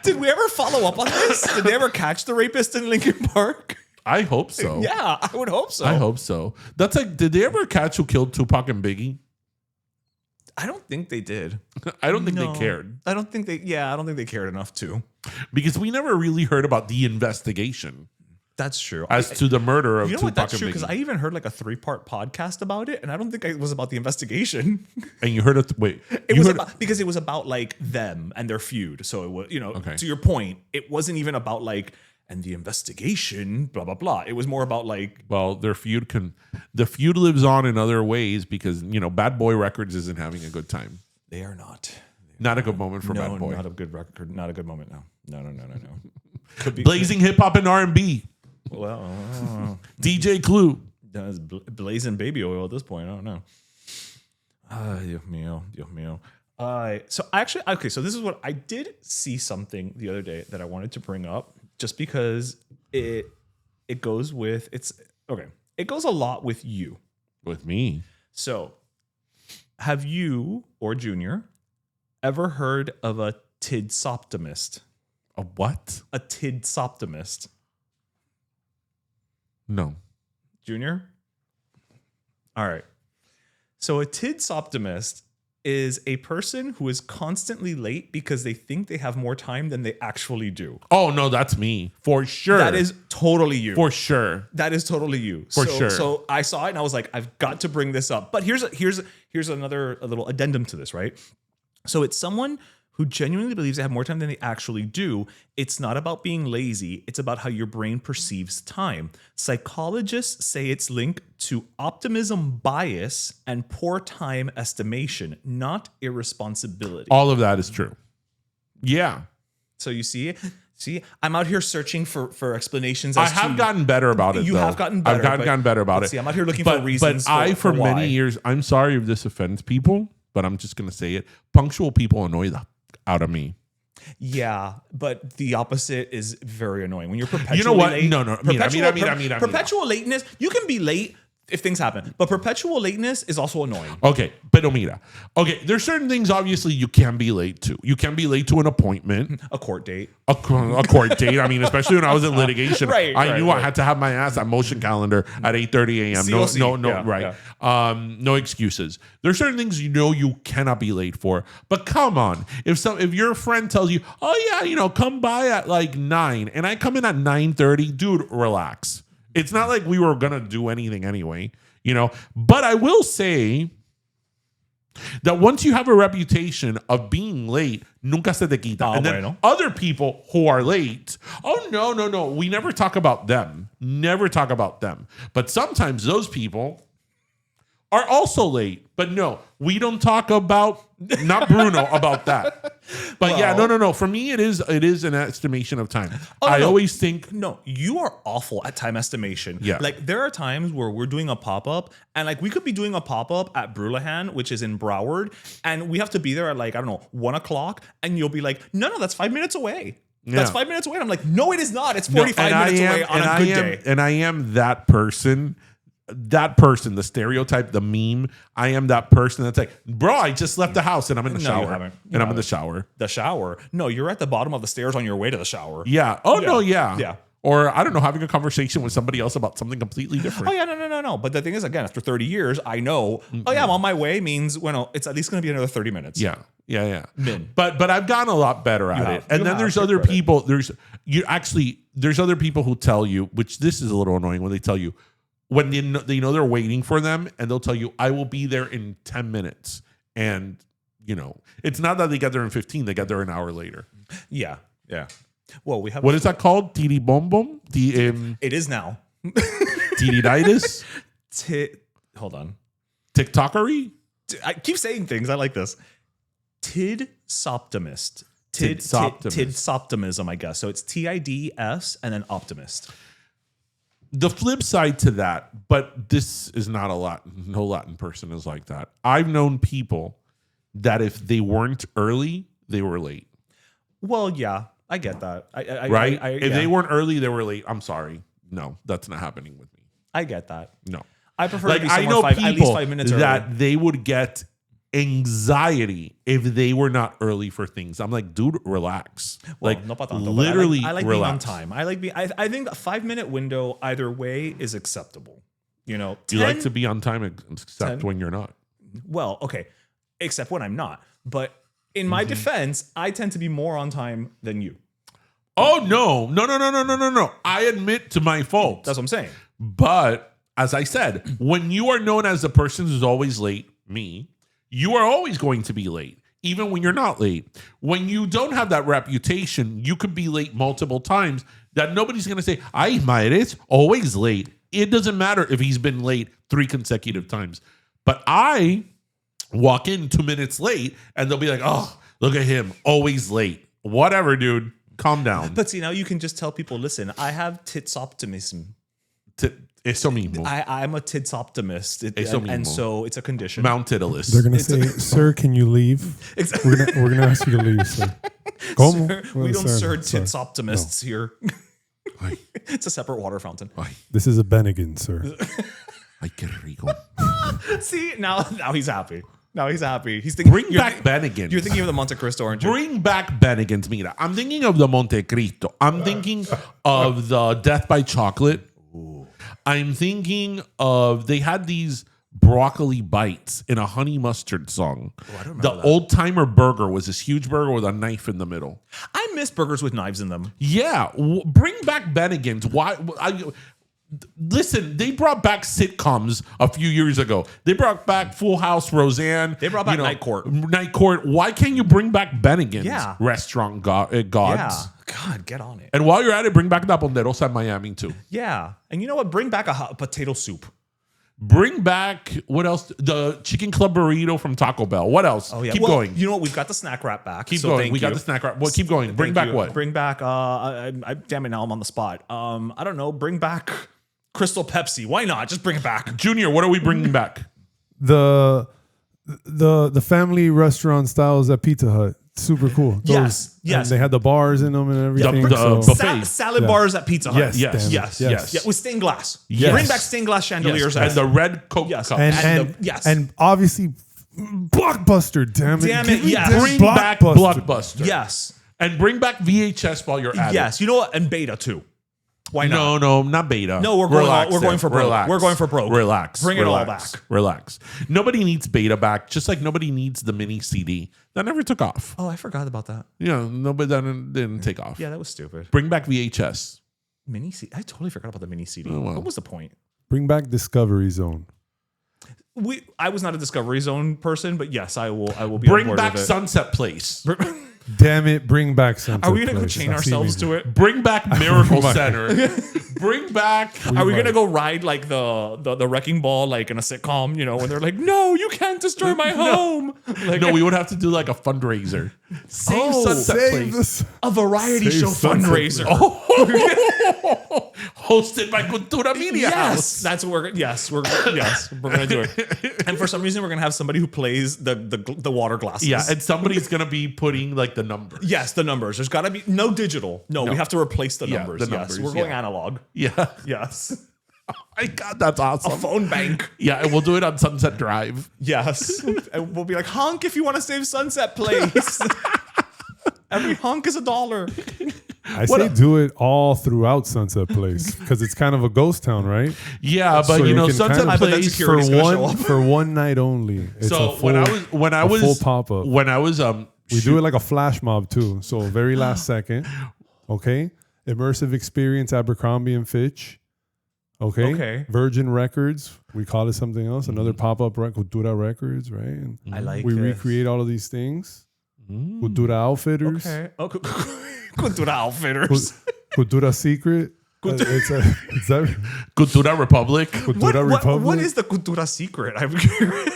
Did we ever follow up on this? Did they ever catch the rapist in Lincoln Park? I hope so. Yeah, I would hope so. I hope so. That's like, did they ever catch who killed Tupac and Biggie? I don't think they did. I don't think they cared. I don't think they cared enough to. Because we never really heard about the investigation. That's true. As to the murder of Tupac and Biggie. That's true, because I even heard like a 3-part podcast about it, and I don't think it was about the investigation. And you heard it? Wait. Because it was about like them and their feud. So it was, to your point, it wasn't even about like and the investigation, blah, blah, blah. It was more about like, Well, the feud lives on in other ways because, Bad Boy Records isn't having a good time. they are not. Not a good moment for Bad Boy. Not a good record. Not a good moment now. No. Could be Blazing hip hop and R&B. Well, DJ Clue. that's blazing baby oil at this point. I don't know. Dios mío. So this is what I did see something the other day that I wanted to bring up just because it goes with it goes a lot with you. With me. So have you or Junior ever heard of a Tidsoptimist? A what? A Tidsoptimist. No. Junior? All right. So a Tidsoptimist is a person who is constantly late because they think they have more time than they actually do. Oh, no, that's me. For sure. That is totally you. For sure. That is totally you. For sure. So I saw it and I was like, I've got to bring this up. But here's a little addendum to this, right? So it's someone who genuinely believes they have more time than they actually do. It's not about being lazy. It's about how your brain perceives time. Psychologists say it's linked to optimism bias and poor time estimation, not irresponsibility. All of that is true. Yeah. So you see, I'm out here searching for explanations. I have gotten better about it. You though. have gotten better. I've gotten better about it. See, I'm out here looking for reasons. But for why. many years, I'm sorry if this offends people, but I'm just going to say it. Punctual people annoy the out of me. Yeah, but the opposite is very annoying. When you're perpetually You know what? late. No. Perpetual lateness, you can be late if things happen, but perpetual lateness is also annoying. Okay, pero mira. Okay, there's certain things obviously you can be late to. You can be late to an appointment. A court date. A court date. I mean, especially when I was in litigation, I knew right. I had to have my ass at motion calendar at 8:30 a.m. COC. No, right. Yeah. No excuses. There's certain things you cannot be late for. But come on, if your friend tells you, oh yeah, come by at like 9, and I come in at 9:30, dude, relax. It's not like we were gonna do anything anyway, But I will say that once you have a reputation of being late, nunca se te quita. And then other people who are late, oh, no. We never talk about them. But sometimes those people are also late. But no, we don't talk about, not Bruno, about that. But no. For me, it is an estimation of time. I always think. No, you are awful at time estimation. Yeah. Like there are times where we're doing a pop-up and like we could be doing a pop-up at Brulahan, which is in Broward. And we have to be there at 1 o'clock. And you'll be like, no, that's 5 minutes away. That's 5 minutes away. And I'm like, no, it is not. It's 45 minutes away on a good day. And I am that person. The stereotype, the meme. I am that person that's like, bro, I just left the house and I'm in the shower. I'm in the shower. The shower? No, you're at the bottom of the stairs on your way to the shower. Yeah. Oh, no, yeah. Yeah. Or, I don't know, having a conversation with somebody else about something completely different. Oh, yeah, no. But the thing is, again, after 30 years, I know, I'm on my way means, it's at least going to be another 30 minutes. Yeah. Min. But I've gotten a lot better at it. And then there's other people. There's other people who tell you, which this is a little annoying when they tell you, when they know they're waiting for them, and they'll tell you, I will be there in 10 minutes. And, it's not that they get there in 15, they get there an hour later. Yeah. Well, we have... What is that called? Tiri bom bom? It is now. Tiriditis? Hold on. TikTokery? I keep saying things. I like this. Tidsoptimist. Tidsoptimism, I guess. So it's TIDS and then optimist. The flip side to that, but this is not no Latin person is like that. I've known people that if they weren't early, they were late. Well, yeah, I get that. If they weren't early, they were late. I'm sorry. No, that's not happening with me. I get that. No. I prefer to be I know people at least 5 minutes early. That they would get anxiety if they were not early for things. I'm like, dude, relax. Well, no pa tanto, literally, I like relax. being on time. I think a 5 minute window either way is acceptable. 10, you like to be on time, except 10, when you're not. Well, okay, except when I'm not. But in my defense, I tend to be more on time than you. Oh no! I admit to my fault. That's what I'm saying. But as I said, when you are known as the person who's always late, me. You are always going to be late, even when you're not late. When you don't have that reputation, you could be late multiple times. That nobody's going to say, ay, Maeres, always late. It doesn't matter if he's been late 3 consecutive times. But I walk in 2 minutes late and they'll be like, oh, look at him, always late. Whatever, dude. Calm down. But see, now you can just tell people, listen, I have tidsoptimism. Eso mismo. I'm a tidsoptimist. Eso And mismo. so it's a condition. Mount Titulus. They're gonna say, "Sir, can you leave?" Exactly. We're gonna ask you to leave, sir. ¿Cómo? Sir, we Well, don't sir, serve sir. tidsoptimists here. Ay, It's a separate water fountain. ay, This is a Bennigan, sir. ay, qué rico. See, now he's happy. Now he's happy. He's thinking, Bring back Bennigan's. You're thinking of the Monte Cristo, aren't you? Bring back Bennigan's. Mira, I'm thinking of the Monte Cristo. I'm thinking of the Death by Chocolate. I'm thinking of, they had these broccoli bites in a honey mustard song. I don't remember The that. old timer burger was this huge burger with a knife in the middle. I miss burgers with knives in them. Yeah, bring back Bennigan's. Why? Listen, they brought back sitcoms a few years ago. They brought back Full House, Roseanne. They brought back Night Court. Night Court. Why can't you bring back Bennigan's? Yeah. Restaurant gods. Yeah. God, get on it. And while you're at it, bring back La Ponderosa in Miami too. Yeah. And you know what? Bring back a potato soup. Bring back, what else? The chicken club burrito from Taco Bell. What else? Oh, yeah. Keep Well, going. You know what? We've got the snack wrap back. Keep so going. thank We got you. the snack wrap. Well, keep going. Bring Thank back you. what? Bring back, damn it, now I'm on the spot. I don't know. Bring back Crystal Pepsi. Why not? Just bring it back. Junior, what are we bringing back? The family restaurant styles at Pizza Hut. Super cool. Yes, And yes. they had the bars in them and everything. The so- buffet. Salad bars at Pizza Hut. Yes, Yes, damn it. yes, Yes. Yeah, with stained glass. Yes. Bring back stained glass chandeliers. Yes. And the red Coke Yes. cup. And yes. and obviously Blockbuster, damn it. Damn Give it, me yes. this Bring back Blockbuster. Yes. And bring back VHS while you're at it. Yes. You know what? And Beta too. Why not? No, not beta. No, we're going for broke. Relax. We're going for broke. Relax. Bring it all Relax. back. Relax. Nobody needs beta back, just like nobody needs the mini CD. That never took off. Oh, I forgot about that. Nobody that didn't take off. Yeah, that was stupid. Bring back VHS. Mini CD. I totally forgot about the mini CD. Oh, well. What was the point? Bring back Discovery Zone. I was not a Discovery Zone person, but yes, I will be on Bring board back with it. Sunset Place. Damn it, bring back Sunset Are we gonna go Place. chain I see ourselves me. to it? Bring back Miracle might. Center. Bring back. Are we might. gonna go ride like the wrecking ball like in a sitcom? You know, when they're like, "No, you can't destroy my home." Like No, we would have to do like a fundraiser. Save Oh, Sunset Save Place. this. a variety Save show Sunset fundraiser. Oh, hosted by Cultura Media Yes, House. that's what we're gonna do it. And for some reason, we're gonna have somebody who plays the water glasses. Yeah, and somebody's gonna be putting like the numbers. yes, the numbers. There's got to be no digital. No, we have to replace the Yeah, numbers. the Yes, numbers, we're going yeah. analog. Yeah. Yes, My God, that's a awesome. phone bank. Yeah, and we'll do it on Sunset Drive. Yes, and we'll be like, honk if you want to save Sunset Place. Every honk is $1. I say do it all throughout Sunset Place because it's kind of a ghost town, right? Yeah, but So you know, can Sunset kind of- but then Place. security- for Security's gonna one show up. for one night only. It's So a full, when I a was full pop-up. when I was We do it like a flash mob too. So very last second. Okay. Immersive experience, Abercrombie and Fitch. Okay. Okay. Virgin Records. We call it something else. Another pop-up Cultura Records, right? And I like. we it. recreate all of these things. Cultura Outfitters. Okay. Oh, Cultura Outfitters. Cultura Secret. It's that Cultura Republic. Cultura Republic. What is the Cultura Secret? I'm curious.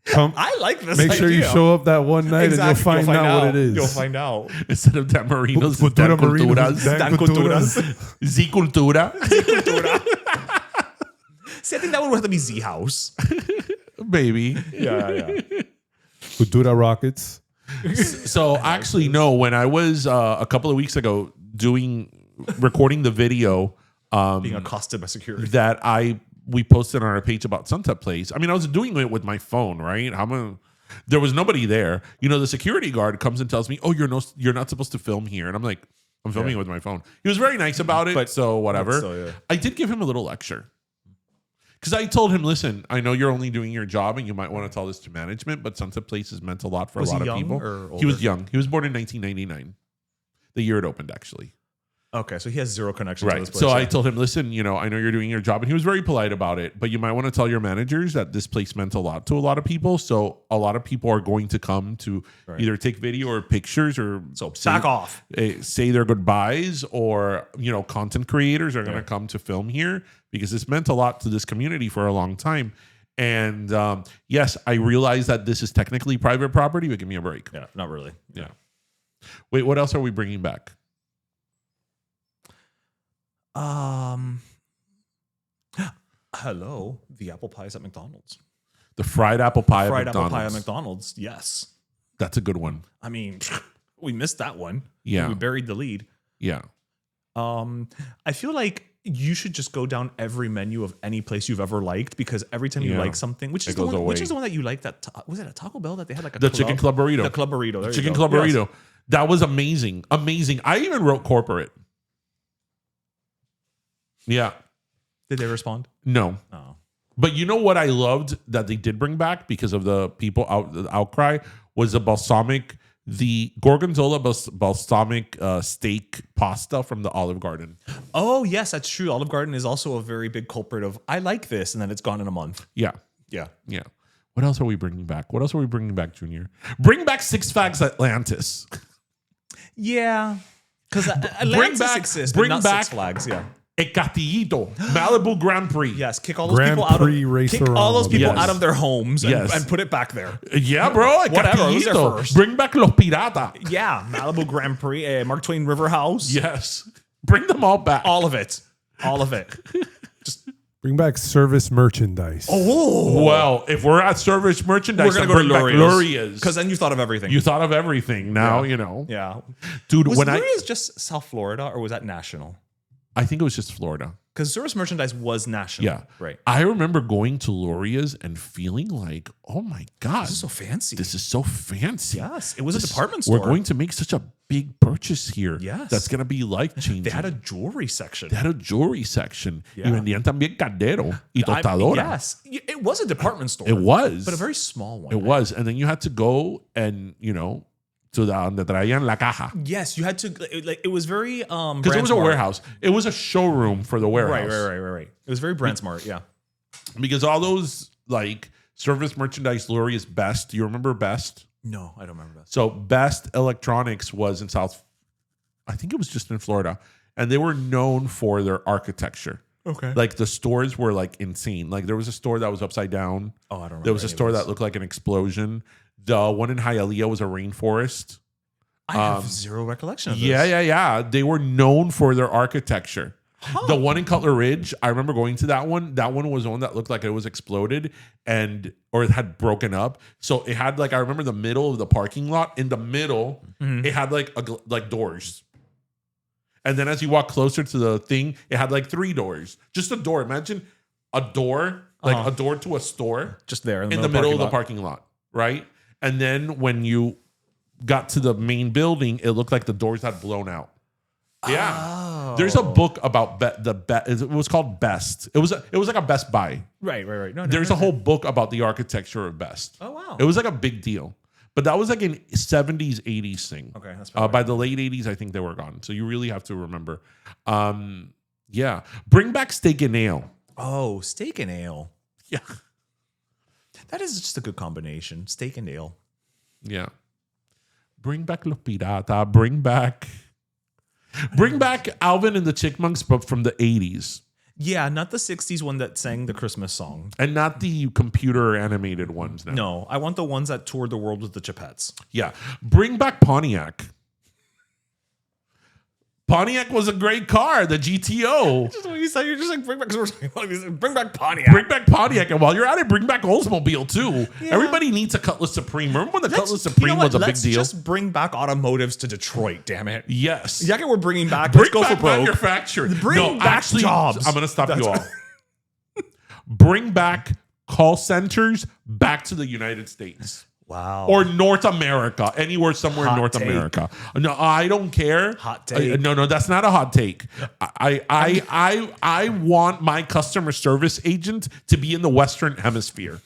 Come, I like this. make sure you idea. show up that one night Exactly. and you'll find out what it is. You'll find out. Instead of Dan Marino's, it's Dan Marinos, Culturas. Dan Culturas. Z Cultura. See, I think that would have to be Z House. Maybe. Yeah. Cultura Rockets. So actually, no. When I was a couple of weeks ago recording the video Being accosted by security. that we posted on our page about Sunset Place. I mean, I was doing it with my phone, right? There was nobody there. You know, the security guard comes and tells me, "Oh, you're not supposed to film here," and I'm like, "I'm filming it with my phone." He was very nice about it, so whatever. So, yeah. I did give him a little lecture. Because I told him, listen, I know you're only doing your job and you might want to tell this to management, but Sunset Place has meant a lot for Was a lot he of young people. or He was older? young. He was born in 1999, the year it opened, actually. Okay, so he has zero connection to Right. this place. So I yeah. told him, listen, I know you're doing your job. And he was very polite about it, but you might want to tell your managers that this place meant a lot to a lot of people. So a lot of people are going to come to either take video or pictures or back off. Say their goodbyes, or, content creators are going to come to film here because this meant a lot to this community for a long time. And yes, I realize that this is technically private property, but give me a break. Yeah, not really. Yeah. Wait, what else are we bringing back? Hello, the apple pies at McDonald's. The fried apple pie Fried at apple McDonald's. pie at McDonald's. Yes. That's a good one. I mean, we missed that one. Yeah. We buried the lead. Yeah. I feel like you should just go down every menu of any place you've ever liked, because every time you like something, which is the one that you like, that was it a Taco Bell that they had like a chicken club burrito. The club burrito. There Chicken club burrito. That was amazing. Amazing. I even wrote corporate. Yeah. Did they respond? No. Oh. But you know what I loved that they did bring back because of the people the outcry was the gorgonzola balsamic steak pasta from the Olive Garden. Oh, yes, that's true. Olive Garden is also a very big culprit of, I like this, and then it's gone in a month. Yeah. Yeah. Yeah. What else are we bringing back? Junior? Bring back Six Flags Atlantis. Yeah. Because Atlantis exists, but not Six Flags. Yeah. El Castillito, Malibu Grand Prix. Yes, kick all those Grand people out Prix of race kick all those people Yes. out of their homes and, Yes. and put it back there. Yeah, bro. El Whatever, who's there Castillito. first? Bring back Los Pirata. Yeah, Malibu Grand Prix, Mark Twain River House. Yes. Bring them all back. All of it. All of it. Bring back service merchandise. Oh, Well, if we're at service merchandise, we're going to bring go to back Luria's. Luria's. Because then you thought of everything. You thought of everything. Now, Yeah. Dude, Was when Luria's just South Florida, or was that national? I think it was just Florida. Because service merchandise was national. Yeah. Right. I remember going to Luria's and feeling like, oh my God. This is so fancy. This is so fancy. Yes. It was a department store. We're going to make such a big purchase here. Yes. That's going to be life-changing. They had a jewelry section. They had a jewelry section. Yeah. Y vendían también caldero y tostadora. Yes. It was a department store. It was. But a very small one. It was. And then you had to go and, to donde traían la caja. Yes, you had to. It was very Because it was a warehouse. It was a showroom for the warehouse. Right. It was very brand smart. Yeah. Because all those service merchandise, Luria's Best. Do you remember Best? No, I don't remember that. So Best Electronics was in I think it was just in Florida. And they were known for their architecture. Okay. Like the stores were insane. Like there was a store that was upside down. Oh, I don't remember. There was a store that looked like an explosion. The one in Hialeah was a rainforest. I have zero recollection of this. Yeah. They were known for their architecture. Huh. The one in Cutler Ridge, I remember going to that one. That one was one that looked like it was exploded or it had broken up. So it had I remember the middle of the parking lot. In the middle, it had doors. And then as you walk closer to the thing, it had 3 doors. Just a door. Imagine a door, a door to a store. Just there in the middle of the parking lot. Right? And then when you got to the main building, it looked like the doors had blown out. Yeah. Oh. There's a book about it was called Best. It was like a Best Buy. Right. No, There's a whole book about the architecture of Best. Oh, wow. It was a big deal. But that was an 70s, 80s thing. Okay, that's by the late 80s, I think they were gone. So you really have to remember. Yeah. Bring back Steak and Ale. Oh, Steak and Ale. Yeah. That is just a good combination. Steak and ale. Yeah. Bring back Los Pirata. Bring back Alvin and the Chipmunks, but from the 80s. Yeah, not the 60s one that sang the Christmas song. And not the computer animated ones now. No, I want the ones that toured the world with the Chipettes. Yeah. Bring back Pontiac. Pontiac was a great car, the GTO. Just what you said, you're just bring back Pontiac. Bring back Pontiac. And while you're at it, bring back Oldsmobile too. Yeah. Everybody needs a Cutlass Supreme. Remember when the Cutlass Supreme was a big deal? Let's just bring back automotives to Detroit, damn it. Yes. Yeah, we're bringing back. Let's go for broke. Manufacturing. Bring back jobs. I'm going to stop you all. Bring back call centers back to the United States. Wow. Or North America. Anywhere somewhere in North America. No, I don't care. Hot take. No, that's not a hot take. I want my customer service agent to be in the Western Hemisphere.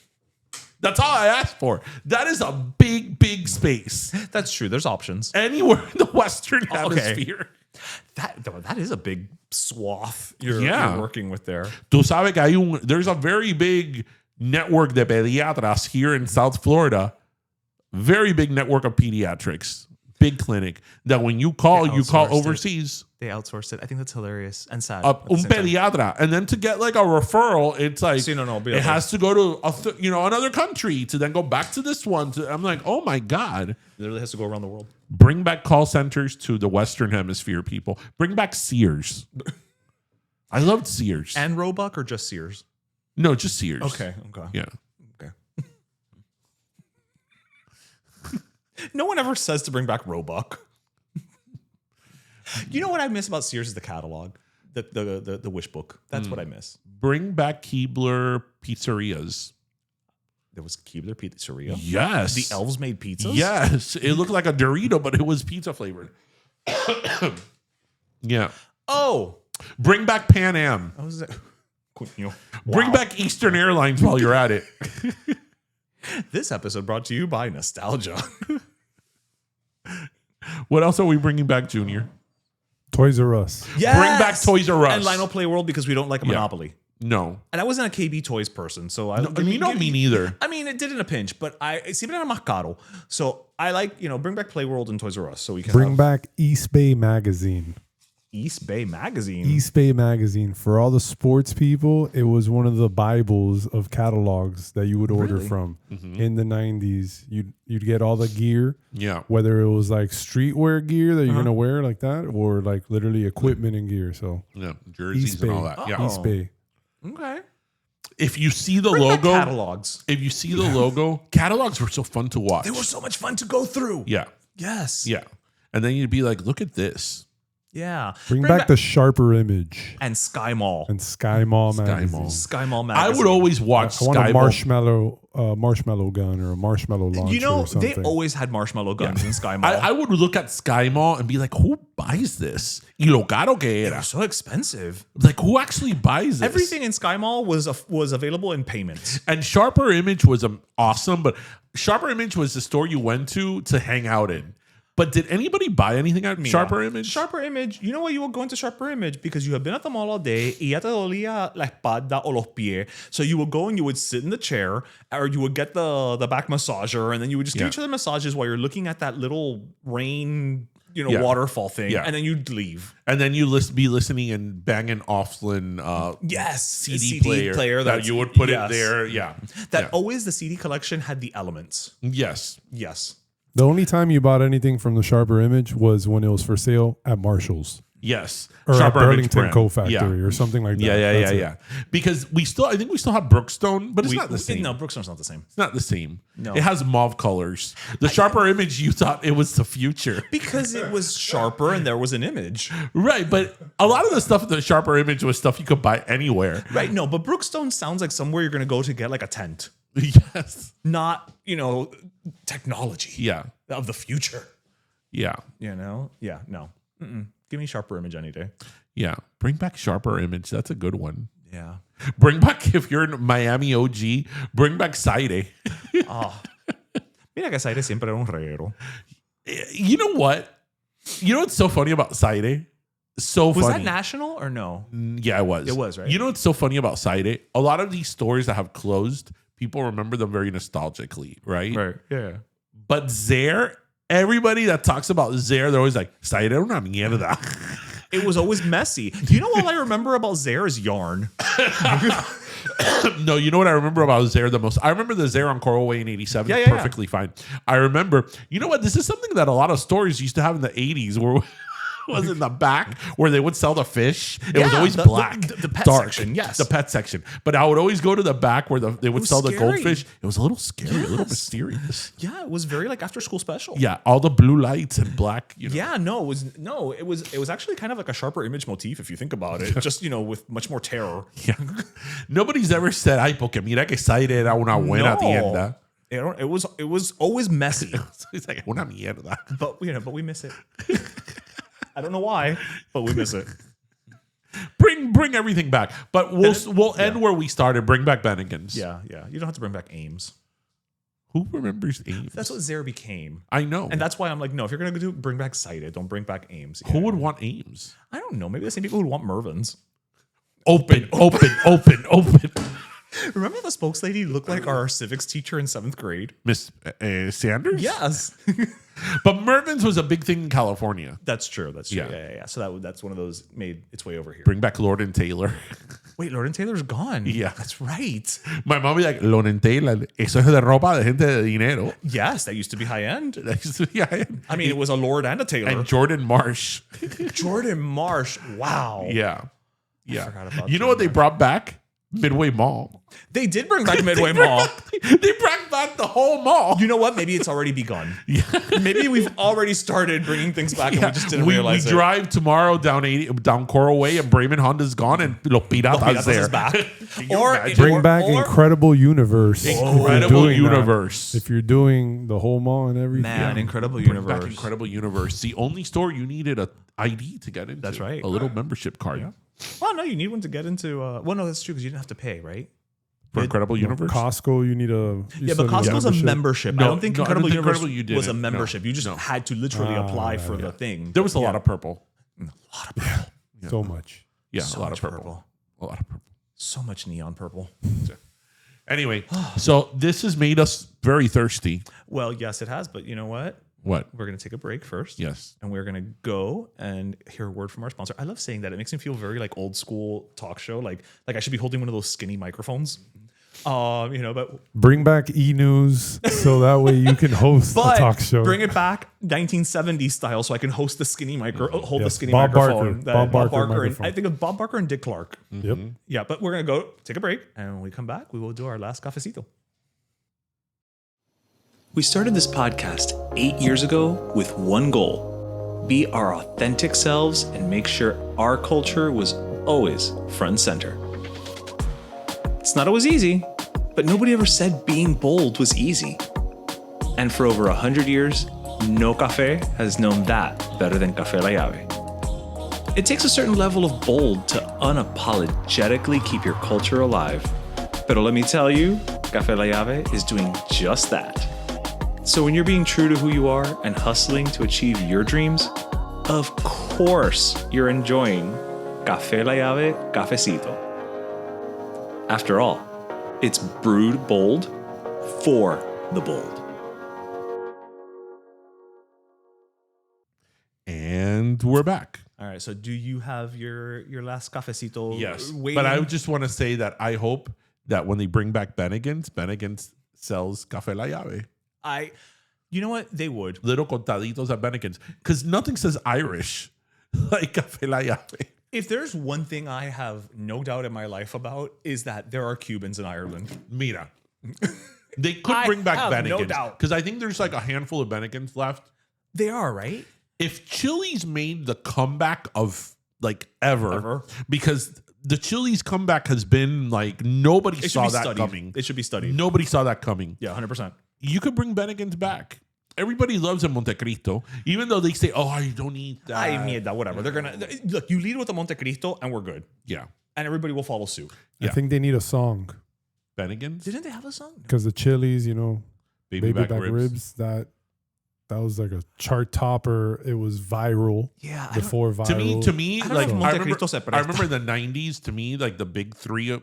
That's all I asked for. That is a big, big space. That's true. There's options. Anywhere in the Western Hemisphere. That is a big swath you're working with there. Tú sabes que there's a very big network de pediatras here in South Florida. Very big network of pediatrics. Big clinic that when you call overseas. They outsourced it. I think that's hilarious and sad. Pediatra. And then to get like a referral, it's like it has to go to another country to then go back to this one. I'm like, oh my God. It literally has to go around the world. Bring back call centers to the Western Hemisphere, people. Bring back Sears. I loved Sears. And Roebuck or just Sears? No, just Sears. Okay. Yeah. Okay. No one ever says to bring back Roebuck. You know what I miss about Sears is the catalog, the wish book. That's what I miss. Bring back Keebler pizzerias. There was Keebler pizzeria. Yes. The elves made pizzas. Yes. It looked like a Dorito, but it was pizza flavored. Yeah. Oh. Bring back Pan Am. How was that? Wow. Bring back Eastern Airlines while you're at it. This episode brought to you by Nostalgia. What else are we bringing back, Junior? Toys R Us. Yes! Bring back Toys R Us. And Lionel Play World because we don't like a Monopoly. No. And I wasn't a KB Toys person, so me neither. I mean, it did in a pinch, but siempre era más caro. So I like, bring back Play World and Toys R Us so we can bring back East Bay Magazine. East Bay Magazine. East Bay Magazine. For all the sports people, it was one of the Bibles of catalogs that you would order from in the 90s. You'd get all the gear. Yeah. Whether it was like streetwear gear that you're going to wear like that or like literally equipment and gear. So yeah, jerseys and all that. Yeah. East Bay. Okay. If you see the Bring back logo. catalogs. If you see the logo, catalogs were so fun to watch. They were so much fun to go through. Yeah. Yes. Yeah. And then you'd be like, look at this. Yeah. Bring back the Sharper Image. And Sky Mall. And Sky Mall Magazine. Sky Mall Magazine. I would always watch I want Sky a marshmallow gun or a marshmallow launcher or something. They always had marshmallow guns in Sky Mall. I would look at Sky Mall and be like, who buys this? Y lo caro que era. They're so expensive. Like, who actually buys this? Everything in Sky Mall was available in payments. And Sharper Image was awesome, but Sharper Image was the store you went to hang out in. But did anybody buy anything at Sharper Image? Sharper Image, you know why you would go into Sharper Image? Because you had been at the mall all day y ya te dolía la espalda o los pies. So you would go and you would sit in the chair or you would get the back massager and then you would just give each other massages while you're looking at that little rain, waterfall thing. Yeah. And then you'd leave. And then you be listening and Bang & Olufsen CD player that you would put it there. Yeah. Always the CD collection had the elements. Yes. Yes. The only time you bought anything from the Sharper Image was when it was for sale at Marshall's. Yes. Or Sharper at Burlington Image Co-Factory or something like that. Yeah. Because I think we still have Brookstone, but it's not the same. No, Brookstone's not the same. It's not the same. No. It has mauve colors. The Sharper Image, you thought it was the future. Because it was sharper and there was an image. Right, but a lot of the stuff in the Sharper Image was stuff you could buy anywhere. Right, no, but Brookstone sounds like somewhere you're going to go to get like a tent. Yes. Not, technology. Yeah. Of the future. Yeah. Yeah, no. Give me Sharper Image any day. Yeah. Bring back Sharper Image. That's a good one. Yeah. Bring back, if you're in Miami OG, bring back Zayre. Mira que Zayre siempre era un reguero. You know what? You know what's so funny about Zayre? So funny. Was that national or no? Yeah, it was. It was, right? You know what's so funny about Zayre? A lot of these stores that have closed, people remember them very nostalgically, right? Right, yeah. But Zayre, everybody that talks about Zayre, they're always like, Zayre era una mierda. It was always messy. Do you know what I remember about Zayre is yarn? No, you know what I remember about Zayre the most? I remember the Zayre on Coral Way in 87. Perfectly fine. I remember, you know what? This is something that a lot of stores used to have in the 80s where was in the back where they would sell the fish. It was always black. The pet dark section, yes. The pet section. But I would always go to the back where they would sell the goldfish. It was a little scary, a little mysterious. Yeah, it was very like after school special. Yeah, all the blue lights and black. Yeah, it was actually kind of like a Sharper Image motif if you think about it. Just with much more terror. Yeah. Nobody's ever said, ay, porque mira que Zayre era una buena tienda. It was always messy. It's like una mierda. But we miss it. I don't know why, but we miss it. Bring everything back. But we'll end where we started. Bring back Bennigan's. Yeah. You don't have to bring back Ames. Who remembers Ames? That's what Zayre became. I know. And that's why I'm like, no, if you're going to bring back Cited, don't bring back Ames. Who would want Ames? I don't know. Maybe the same people who would want Mervin's. Open. Remember the spokes lady looked like our civics teacher in 7th grade? Miss Sanders? Yes. But Mervin's was a big thing in California. That's true. Yeah. Yeah. So that's one of those made its way over here. Bring back Lord and Taylor. Wait, Lord and Taylor's gone. Yeah. That's right. My mom would be like, Lord and Taylor, eso es de ropa de gente de dinero. Yes, that used to be high end. That used to be high end. I mean, it was a Lord and a Taylor. And Jordan Marsh. Jordan Marsh. Wow. Yeah. forgot about You know what they brought back? Midway Mall. They did bring back Midway Mall. They brought back the whole mall. You know what? Maybe it's already begun. Yeah. Maybe we've already started bringing things back and we just didn't realize we it. drive tomorrow down Coral Way and Bremen Honda's gone and Los Piratas there. Is back. Bring back Incredible Universe. Incredible Universe. If you're doing the whole mall and everything. Man, Incredible Bring Universe. back Incredible Universe. The only store you needed a ID to get into. That's right. A little membership card. Yeah. Well, no, you need one to get into. Well, no, that's true because you didn't have to pay, right? For Incredible Universe? Costco, you need a. But Costco's a membership. No, I don't think no, Incredible I don't think Universe Incredible you was a didn't. membership. No, You just no. had to literally apply for the thing. There was a lot of purple. So much. Yeah, So a lot much of purple. A lot of purple. So much neon purple. Anyway, so this has made us very thirsty. Well, yes, it has. But you know what? What? We're going to take a break first. Yes. And we're going to go and hear a word from our sponsor. I love saying that. It makes me feel very like old school talk show. Like I should be holding one of those skinny microphones. But Bring back e-news so that way you can host a talk show. Bring it back 1970s style so I can host the skinny the skinny Bob microphone. Barker. Bob Barker and microphone. I think of Bob Barker and Dick Clark. Yep. Yeah, but we're going to go take a break. And when we come back, we will do our last cafecito. We started this podcast 8 years ago with one goal: be our authentic selves and make sure our culture was always front and center. It's not always easy, but nobody ever said being bold was easy. And for over 100 years, no café has known that better than Café La Llave. It takes a certain level of bold to unapologetically keep your culture alive. But let me tell you, Café La Llave is doing just that. So when you're being true to who you are and hustling to achieve your dreams, of course you're enjoying Café La Llave Cafecito. After all, it's brewed bold for the bold. And we're back. All right, so do you have your last cafecito? Yes. waiting? But I just want to say that I hope that when they bring back Bennigan's sells Café La Llave. You know what? They would. Little contaditos at Bennigan's. Because nothing says Irish like Café La Llave. If there's one thing I have no doubt in my life about, is that there are Cubans in Ireland. Mira. They could I bring back have no Bennigan's. doubt. Because I think there's like a handful of Bennigan's left. They are, right? If Chili's made the comeback of like ever. Because the Chili's comeback has been like nobody saw that coming. It should be studied. Nobody saw that coming. Yeah, 100%. You could bring Bennigan's back. Everybody loves a Montecristo, even though they say, "Oh, I don't eat that." I need that. Whatever. They're gonna look. You lead with a Montecristo, and we're good. Yeah, And everybody will follow suit. I think they need a song Bennigan's, Didn't they have a song? because the Chili's, baby back ribs. ribs, that was like a chart topper. It was viral. Yeah. Before viral. To me, I don't like know if I remember, Montecristo separate. I remember in the '90s. To me, like the big three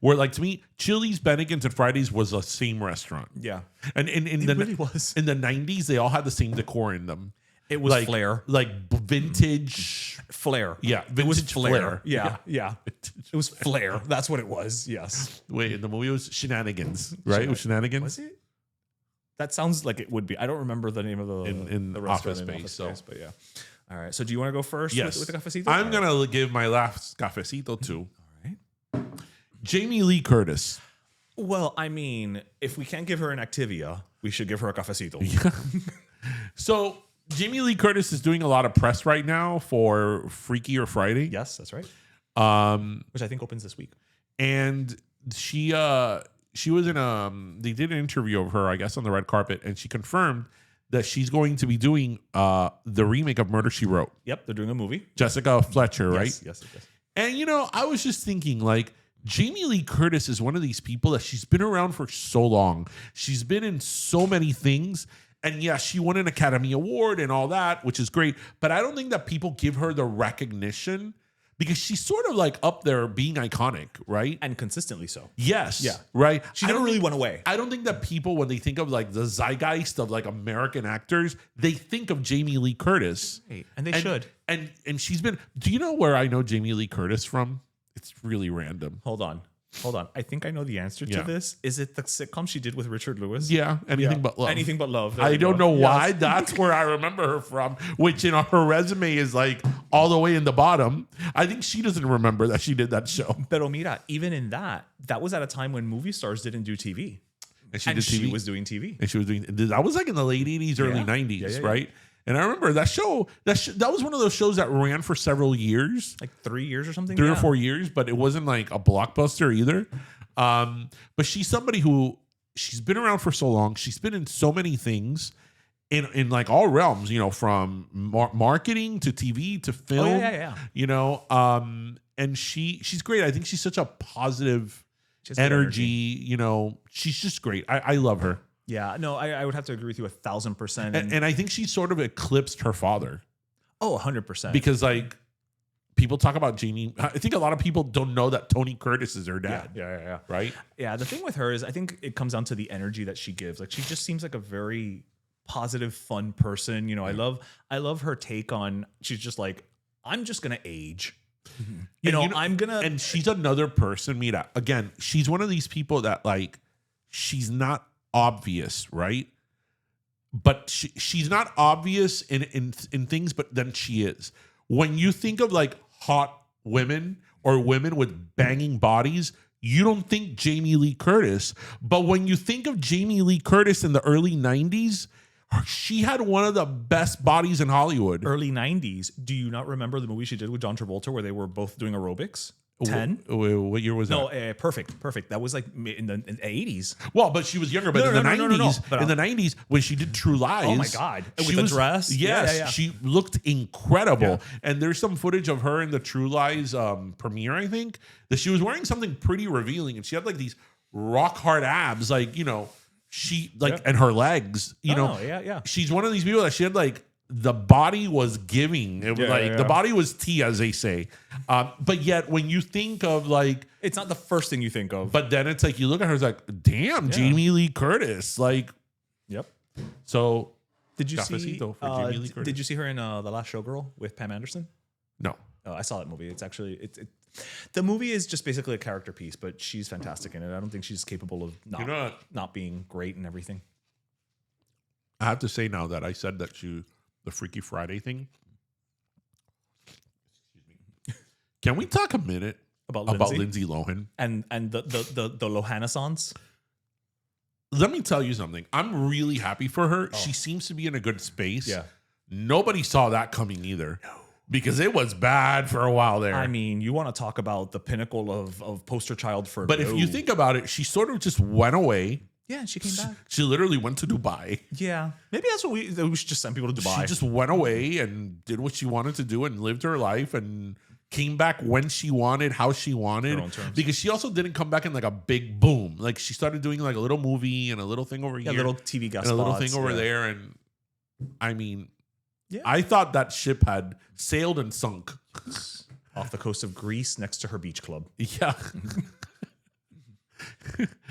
were like to me, Chili's, Bennigan's, and Fridays was the same restaurant. Yeah. And in It the really was. in the '90s, they all had the same decor in them. It was like flair. like vintage Flair. Yeah, It was vintage flair. flair. Yeah. It was flair. That's what it was. Yes. Wait, the movie was Shenanigans, right? It was Shenanigans. Was it? That sounds like it would be. I don't remember the name of the In the Office restaurant in Space, Office Space, but yeah. All right. So do you want to go first? Yes. With the cafecito? I'm All right. gonna give my last cafecito to All right. Jamie Lee Curtis. Well, I mean, if we can't give her an Activia, we should give her a cafecito. So Jamie Lee Curtis is doing a lot of press right now for Freakier Friday. Yes, that's right. Which I think opens this week. And she was in they did an interview of her, I guess, on the red carpet, and she confirmed that she's going to be doing the remake of Murder, She Wrote. Yep, they're doing a movie. Jessica Fletcher, right? Yes. And I was just thinking, like, Jamie Lee Curtis is one of these people that she's been around for so long. She's been in so many things. And yeah, she won an Academy Award and all that, which is great. But I don't think that people give her the recognition because she's sort of like up there being iconic, right? And consistently so. Yes. Yeah. Right. She never really went away. I don't think that people, when they think of like the zeitgeist of like American actors, they think of Jamie Lee Curtis. Hey, and they should. And she's been, do you know where I know Jamie Lee Curtis from? It's really random. Hold on. I think I know the answer to this. Is it the sitcom she did with Richard Lewis? Yeah. Anything But Love. Anything But Love. There I we don't go. know why. That's where I remember her from, which in her resume is like all the way in the bottom. I think she doesn't remember that she did that show. Pero mira, even in that was at a time when movie stars didn't do TV. And she did TV. She was doing TV. And she was doing, that was like in the late 80s, early 90s, right? And I remember that show, that was one of those shows that ran for several years. Like 3 years or something? 3 or 4 years, but it wasn't like a blockbuster either. But she's somebody who, she's been around for so long. She's been in so many things in like all realms, you know, from marketing to TV to film. You know, and she's great. I think she's such a positive energy. You know, she's just great. I love her. Yeah, no, I would have to agree with you 1,000%. And I think she sort of eclipsed her father. Oh, 100%. Because like people talk about Jamie. I think a lot of people don't know that Tony Curtis is her dad. Yeah. Right? Yeah, the thing with her is I think it comes down to the energy that she gives. Like she just seems like a very positive, fun person. You know, I love her take on, she's just like, I'm just going to age. You know, I'm going to. And she's another person, Mira. Again, she's one of these people that like, she's not obvious, right? But she's not obvious in things, but then she is. When you think of like hot women or women with banging bodies, you don't think Jamie Lee Curtis. But when you think of Jamie Lee Curtis in the early 90s, she had one of the best bodies in Hollywood. Early 90s. Do you not remember the movie she did with John Travolta where they were both doing aerobics? 10? What year was that? No, perfect. That was like in the 80s. Well, but she was younger. But in the 90s, in the 90s, when she did True Lies, oh my God, with the dress, yes, she looked incredible. Yeah. And there's some footage of her in the True Lies premiere, I think, that she was wearing something pretty revealing, and she had like these rock hard abs, like, you know, she like, and her legs, you know, she's one of these people that she had like. The body was giving. It was the body was tea, as they say. But yet, when you think of like, it's not the first thing you think of. But then it's like you look at her, it's like, damn, Jamie Lee Curtis. Like, yep. So, did you Cafecito for Jamie Lee Curtis. Did you see her in The Last Showgirl with Pam Anderson? No. Oh, I saw that movie. It's actually the movie is just basically a character piece, but she's fantastic in it. I don't think she's capable of not being great and everything. I have to say now that I said that the Freaky Friday thing. Excuse me. Can we talk a minute about Lindsay Lohan and the Lohanessance? Let me tell you something. I'm really happy for her. She seems to be in a good space. Yeah. Nobody saw that coming either. No. Because it was bad for a while there. I mean, you want to talk about the pinnacle of poster child for. But if you think about it, she sort of just went away. Yeah, she came back. She literally went to Dubai. Yeah. Maybe that's what we should just send people to Dubai. She just went away and did what she wanted to do and lived her life and came back when she wanted, how she wanted. Because she also didn't come back in like a big boom. Like she started doing like a little movie and a little thing over here. A little TV guest and a little thing over there. And I mean, I thought that ship had sailed and sunk. Off the coast of Greece next to her beach club. Yeah.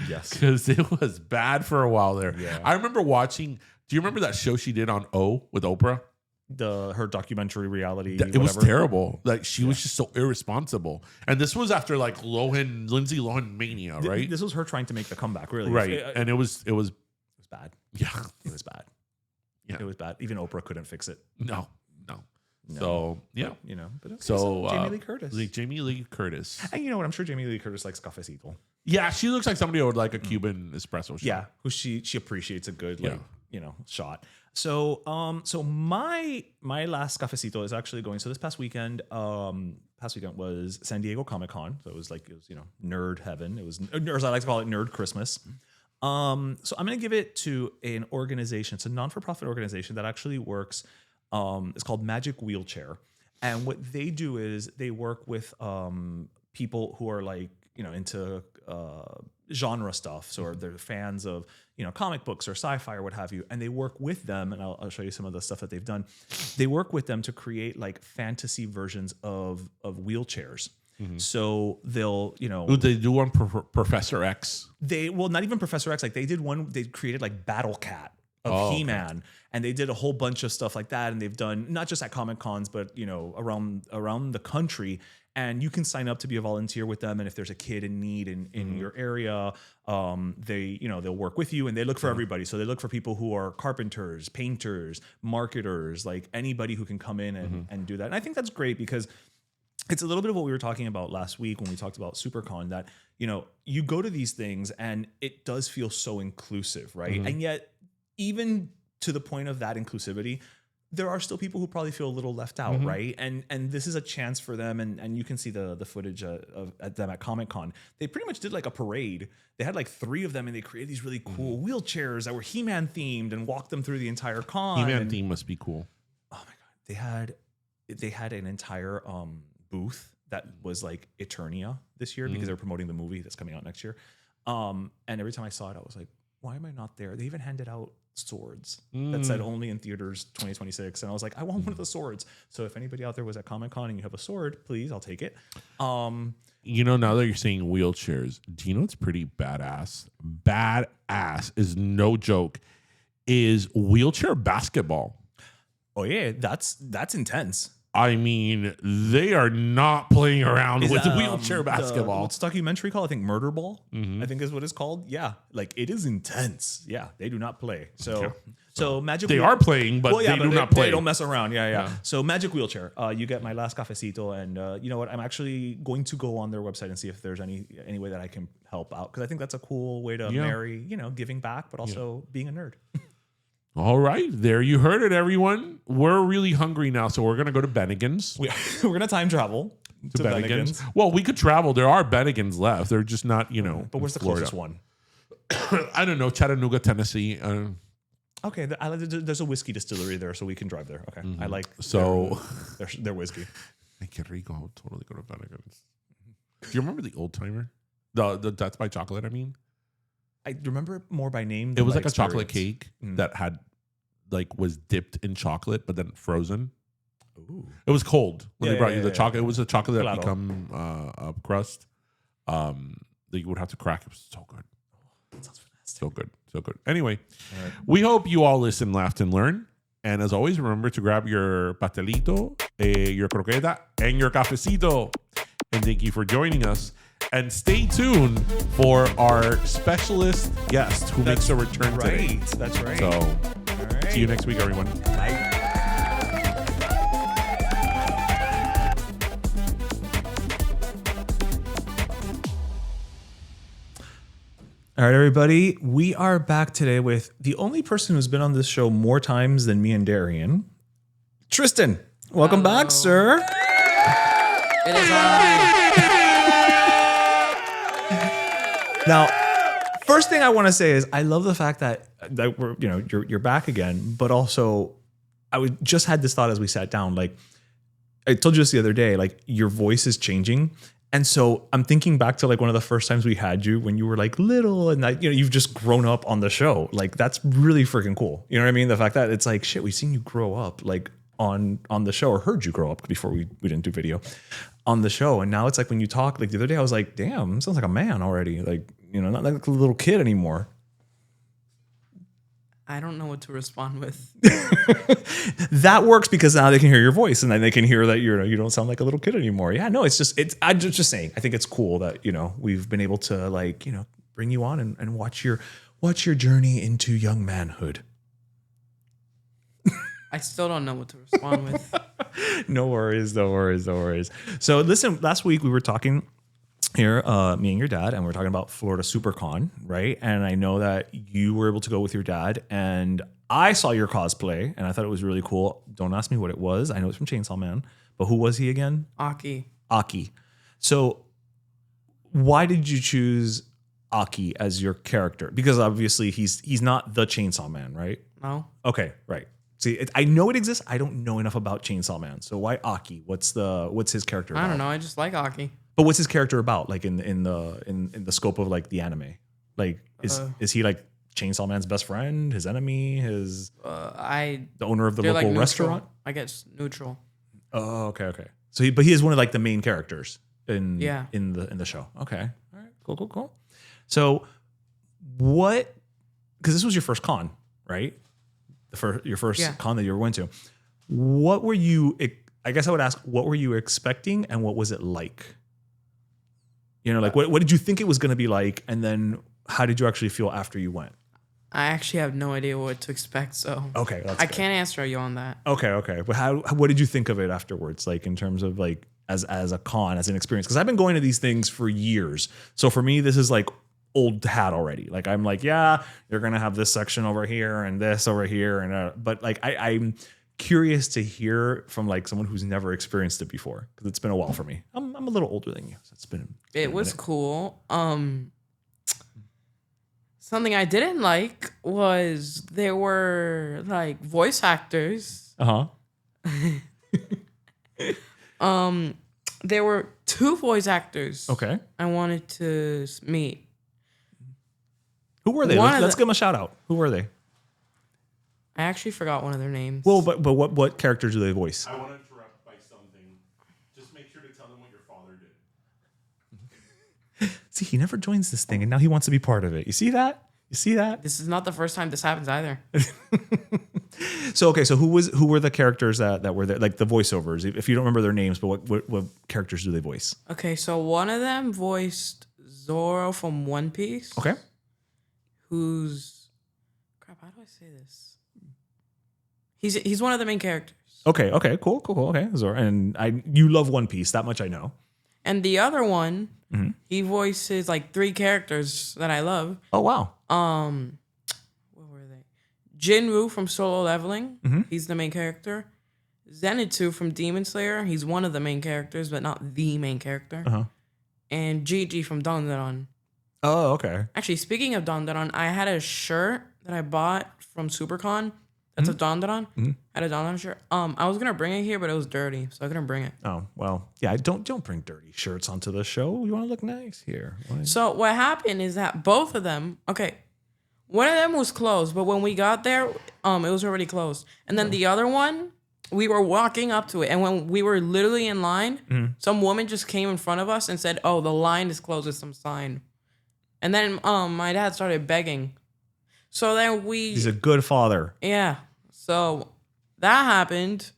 Yes, because it was bad for a while there. Yeah. I remember watching. Do you remember that show she did on O with Oprah? Her documentary reality. It was terrible. Like she was just so irresponsible. And this was after like Lindsay Lohan mania, right? This was her trying to make the comeback, really. Right. And it was bad. Yeah, it was bad. Yeah, it was bad. Even Oprah couldn't fix it. No. So yeah, but, you know. But okay, so Jamie Lee Curtis. Jamie Lee Curtis. And you know what? I'm sure Jamie Lee Curtis likes Cafecito. Yeah, she looks like somebody who would like a Cuban espresso shot. Yeah, who she appreciates a good shot. So my last Cafecito is actually going. So this past weekend was San Diego Comic-Con. So it was nerd heaven. It was, or as I like to call it, nerd Christmas. So I'm going to give it to an organization. It's a non-for-profit organization that actually works. It's called Magic Wheelchair. And what they do is they work with people who are like into genre stuff, so they're fans of comic books or sci-fi or what have you, and they work with them, and I'll show you some of the stuff that they've done. They work with them to create like fantasy versions of wheelchairs. So they'll they do one Professor X. Not even Professor X, like they did one, they created like Battle Cat of He-Man, and they did a whole bunch of stuff like that, and they've done not just at Comic Cons but around the country. And you can sign up to be a volunteer with them. And if there's a kid in need in your area, they'll work with you, and they look for everybody. So they look for people who are carpenters, painters, marketers, like anybody who can come in and do that. And I think that's great, because it's a little bit of what we were talking about last week when we talked about SuperCon, that, you go to these things and it does feel so inclusive, right? And yet, even to the point of that inclusivity, there are still people who probably feel a little left out, right? And this is a chance for them, and you can see the footage of them at Comic Con. They pretty much did like a parade. They had like 3 of them, and they created these really cool wheelchairs that were He-Man themed and walked them through the entire con. He-Man theme must be cool. Oh my god, they had an entire booth that was like Eternia this year, because they're promoting the movie that's coming out next year. And every time I saw it, I was like, why am I not there? They even handed out swords that said only in theaters 2026, and I was like, I want one of the swords. So if anybody out there was at Comic-Con and you have a sword, please, I'll take it. Now that you're saying wheelchairs, do you know what's pretty badass? Badass is no joke. Is wheelchair basketball. Oh yeah, that's intense. I mean, they are not playing around with that, wheelchair basketball. What's the documentary called? I think Murder Ball, I think is what it's called. Yeah, like it is intense. Yeah, they do not play. So Magic. They are playing, but they do not play. They don't mess around. Yeah. So Magic Wheelchair. You get my last Cafecito, and you know what? I'm actually going to go on their website and see if there's any way that I can help out, because I think that's a cool way to marry, giving back, but also being a nerd. All right, there you heard it, everyone. We're really hungry now, so we're going to go to Bennigan's. We're going to time travel to Bennigan's. Well, we could travel. There are Bennigan's left. They're just not, But where's the closest one? I don't know, Chattanooga, Tennessee. Okay, there's a whiskey distillery there, so we can drive there. Okay, I like their whiskey. Ay, qué rico. I would totally go to Bennigan's. Do you remember the old timer? The Death by Chocolate, I mean? I remember it more by name. It was like a chocolate cake that had was dipped in chocolate, but then frozen. Ooh. It was cold when they brought you the chocolate. It was a chocolate that become a crust that you would have to crack. It was so good. That sounds fantastic. So good. Anyway, we hope you all listen, laughed, and learn. And as always, remember to grab your pastelito, your croqueta, and your cafecito. And thank you for joining us. And stay tuned for our specialist guest who makes a return today. That's right. So, see you next week, everyone. Bye. All right, everybody. We are back today with the only person who's been on this show more times than me and Darian, Tristan. Welcome back, sir. It is on. Now, first thing I want to say is I love the fact that we're you're back again, but also just had this thought as we sat down. Like I told you this the other day, like your voice is changing, and so I'm thinking back to like one of the first times we had you when you were like little, and that you've just grown up on the show. Like that's really freaking cool. You know what I mean? The fact that it's like shit, we've seen you grow up like on the show, or heard you grow up before we didn't do video on the show, and now it's like when you talk, like the other day I was like, damn, sounds like a man already, like not like a little kid anymore. I don't know what to respond with. That works because now they can hear your voice, and then they can hear that you don't sound like a little kid anymore. Yeah, no, I'm just saying, I think it's cool that we've been able to bring you on and watch your journey into young manhood. I still don't know what to respond with. No worries. So listen, last week we were talking here, me and your dad, and we're talking about Florida SuperCon, right? And I know that you were able to go with your dad, and I saw your cosplay, and I thought it was really cool. Don't ask me what it was. I know it's from Chainsaw Man, but who was he again? Aki. So why did you choose Aki as your character? Because obviously he's not the Chainsaw Man, right? No. Okay, right. See, I know it exists. I don't know enough about Chainsaw Man. So why Aki? What's his character? I don't know. I just like Aki. But what's his character about? Like in the scope of like the anime, like is he like Chainsaw Man's best friend, his enemy, the owner of the local restaurant? I guess neutral. Oh, okay. So he is one of like the main characters in the show. Okay, all right, cool. So what? Because this was your first con, right? Your first con that you ever went to. What were you? I guess I would ask, what were you expecting, and what was it like? You know, like what did you think it was going to be like, and then how did you actually feel after you went? I actually have no idea what to expect, so okay, I can't answer you on that. Okay. But what did you think of it afterwards? Like in terms of like as a con, as an experience? Because I've been going to these things for years, so for me this is like old hat already. Like I'm like, yeah, you're gonna have this section over here and this over here, and but like I'm curious to hear from like someone who's never experienced it before, because it's been a while for me. I'm a little older than you, so it was cool. Something I didn't like was there were like voice actors. There were 2 voice actors. Okay. I wanted to meet. Who were they? Let's give them a shout out. Who were they? I actually forgot one of their names. Well, but what characters do they voice? I want to interrupt by something. Just make sure to tell them what your father did. See, he never joins this thing, and now he wants to be part of it. You see that? This is not the first time this happens either. So who were the characters that were there, like the voiceovers? If you don't remember their names, but what characters do they voice? Okay, so one of them voiced Zoro from One Piece. Okay. Who's crap? How do I say this? He's one of the main characters. Okay, cool. Okay, Zoro, and you love One Piece, that much I know. And the other one, he voices like 3 characters that I love. Oh wow. What were they? Jinru from Solo Leveling. He's the main character. Zenitsu from Demon Slayer. He's one of the main characters, but not the main character. And Gigi from Dandadan. Oh, okay. Actually, speaking of Dandadan, I had a shirt that I bought from SuperCon. That's a Dandadan. I had a Dandadan shirt. I was gonna bring it here, but it was dirty, so I couldn't bring it. Oh well, yeah. Don't bring dirty shirts onto the show. You want to look nice here. So what happened is that both of them. Okay, one of them was closed, but when we got there, it was already closed. And then the other one, we were walking up to it, and when we were literally in line, some woman just came in front of us and said, "Oh, the line is closed with some sign." And then my dad started begging. So then He's a good father. Yeah. So that happened.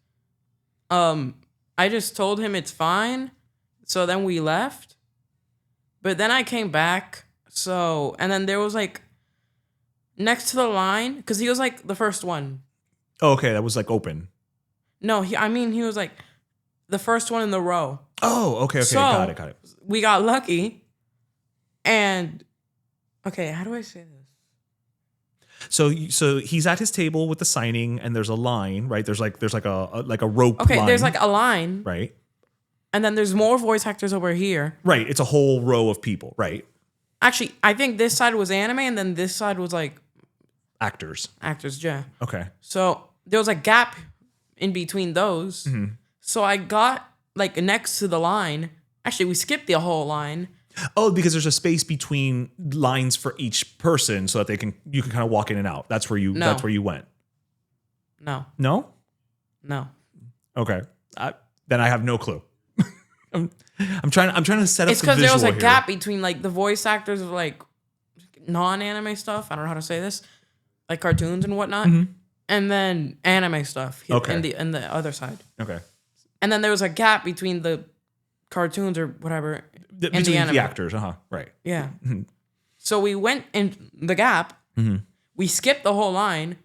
I just told him it's fine. So then we left. But then I came back. And then there was like next to the line, because he was like the first one. Oh, okay, that was like open. No, he was like the first one in the row. Oh, okay, So got it. We got lucky. And okay, how do I say this? So he's at his table with the signing, and there's a line, right? There's like a rope. Okay, line, there's like a line, right? And then there's more voice actors over here. Right, it's a whole row of people, right? Actually, I think this side was anime, and then this side was like Actors. yeah. Okay. So there was a gap in between those. So I got like next to the line. Actually, we skipped the whole line. Oh, because there's a space between lines for each person, so that you can kind of walk in and out. That's where you went. No. Okay. Then I have no clue. I'm trying to set up. It's because there was a gap between like the voice actors of like non-anime stuff. I don't know how to say this, like cartoons and whatnot, and then anime stuff. Okay. In the other side. Okay. And then there was a gap between the cartoons or whatever. Between the anime. The actors, right. Yeah. So we went in the gap. We skipped the whole line,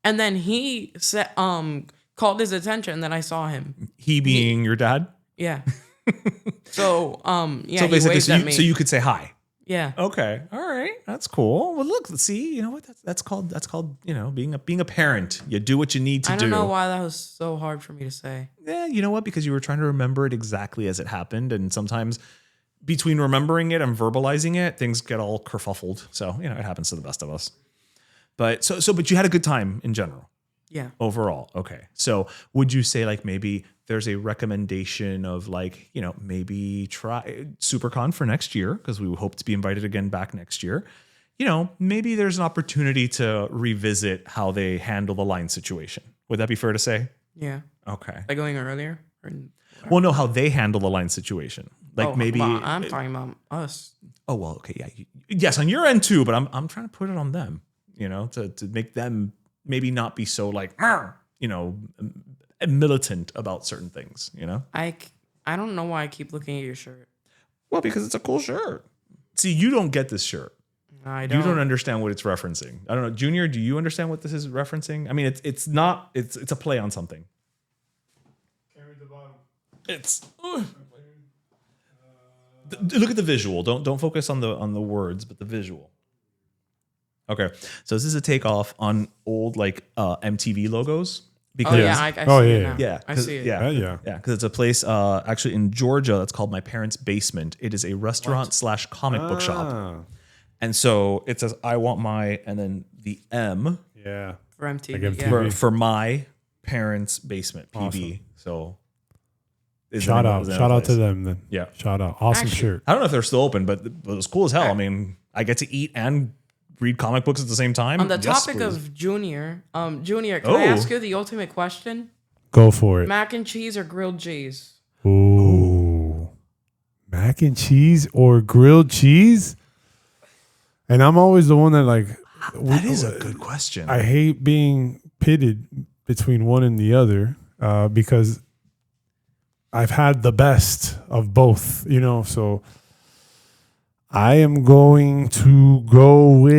and then he said, called his attention that I saw him. He being your dad? Yeah. So yeah. So basically, he waved at me. so you could say hi. Yeah. Okay. All right. That's cool. Well, look. See, you know what? That's called. Being a parent. You do what you need to do. I don't know why that was so hard for me to say. Yeah. You know what? Because you were trying to remember it exactly as it happened, and sometimes between remembering it and verbalizing it, things get all kerfuffled. So it happens to the best of us. But but you had a good time in general. Yeah. Overall. Okay. So would you say like maybe there's a recommendation of like, maybe try SuperCon for next year because we hope to be invited again back next year. Maybe there's an opportunity to revisit how they handle the line situation. Would that be fair to say? Yeah. Okay. Like going earlier? Well, no, how they handle the line situation. Like maybe I'm talking about us. Oh, well, okay. Yeah. Yes, on your end too, but I'm trying to put it on them, to make them maybe not be so like, militant about certain things, I don't know why I keep looking at your shirt. Well, because it's a cool shirt. See, you don't get this shirt. I don't. You don't understand what it's referencing. I don't know. Junior, do you understand what this is referencing? I mean, it's a play on something. It's look at the visual. Don't focus on the words, but the visual. Okay, so this is a takeoff on old like MTV logos. Because, I see it now. Yeah, I see it. Yeah, because it's a place actually in Georgia that's called My Parents' Basement. It is a restaurant / comic book shop, and so it says I want my and then the M For MTV. Like MTV. for my parents' basement PB. Awesome. So. Shout out to them then. Yeah. Shout out. Awesome Actually, shirt. I don't know if they're still open, but it was cool as hell. I mean, I get to eat and read comic books at the same time. On the Yes, topic please. of Junior, can I ask you the ultimate question? Go for it. Mac and cheese or grilled cheese? Ooh. Mac and cheese or grilled cheese? And I'm always the one that like that is a good question. I hate being pitted between one and the other because I've had the best of both, so I am going to go with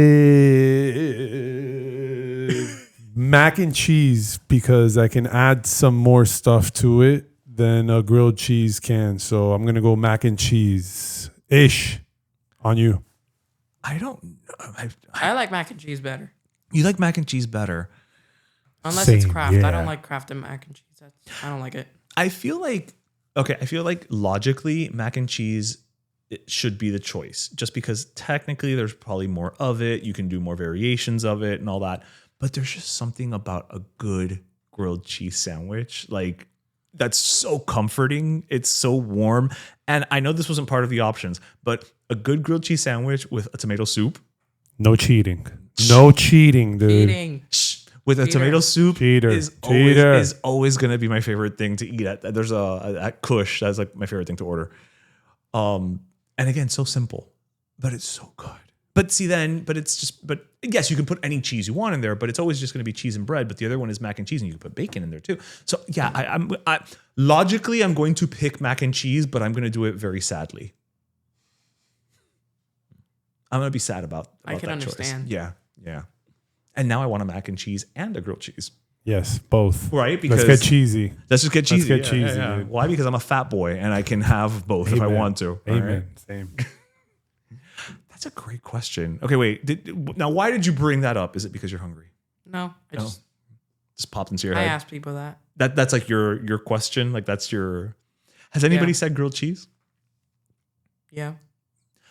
mac and cheese because I can add some more stuff to it than a grilled cheese can. So I'm going to go mac and cheese-ish on you. I don't know. I like mac and cheese better. You like mac and cheese better. Unless it's Same, Kraft. yeah. I don't like Kraft and mac and cheese. I don't like it. I feel like logically mac and cheese it should be the choice just because technically there's probably more of it. You can do more variations of it and all that. But there's just something about a good grilled cheese sandwich. Like that's so comforting. It's so warm. And I know this wasn't part of the options, but a good grilled cheese sandwich with a tomato soup. No cheating. No cheating, dude. Eating. With a Cheater. tomato soup Cheater. is always going to be my favorite thing to eat at. There's at Kush. That's like my favorite thing to order. And again, so simple, but it's so good. But yes, you can put any cheese you want in there, but it's always just going to be cheese and bread. But the other one is mac and cheese and you can put bacon in there too. So yeah, I'm logically, I'm going to pick mac and cheese, but I'm going to do it very sadly. I'm going to be sad about I can that understand. choice. Yeah. And now I want a mac and cheese and a grilled cheese. Yes, both. Right? Because let's get cheesy. Let's just get cheesy. Let's get cheesy, dude. Why? Because I'm a fat boy and I can have both if I want to. Amen. All right? Same. That's a great question. Okay, wait. Now, why did you bring that up? Is it because you're hungry? No, Just popped into your I head. ask people that. That's like your question. Like that's your. Has anybody said grilled cheese? Yeah.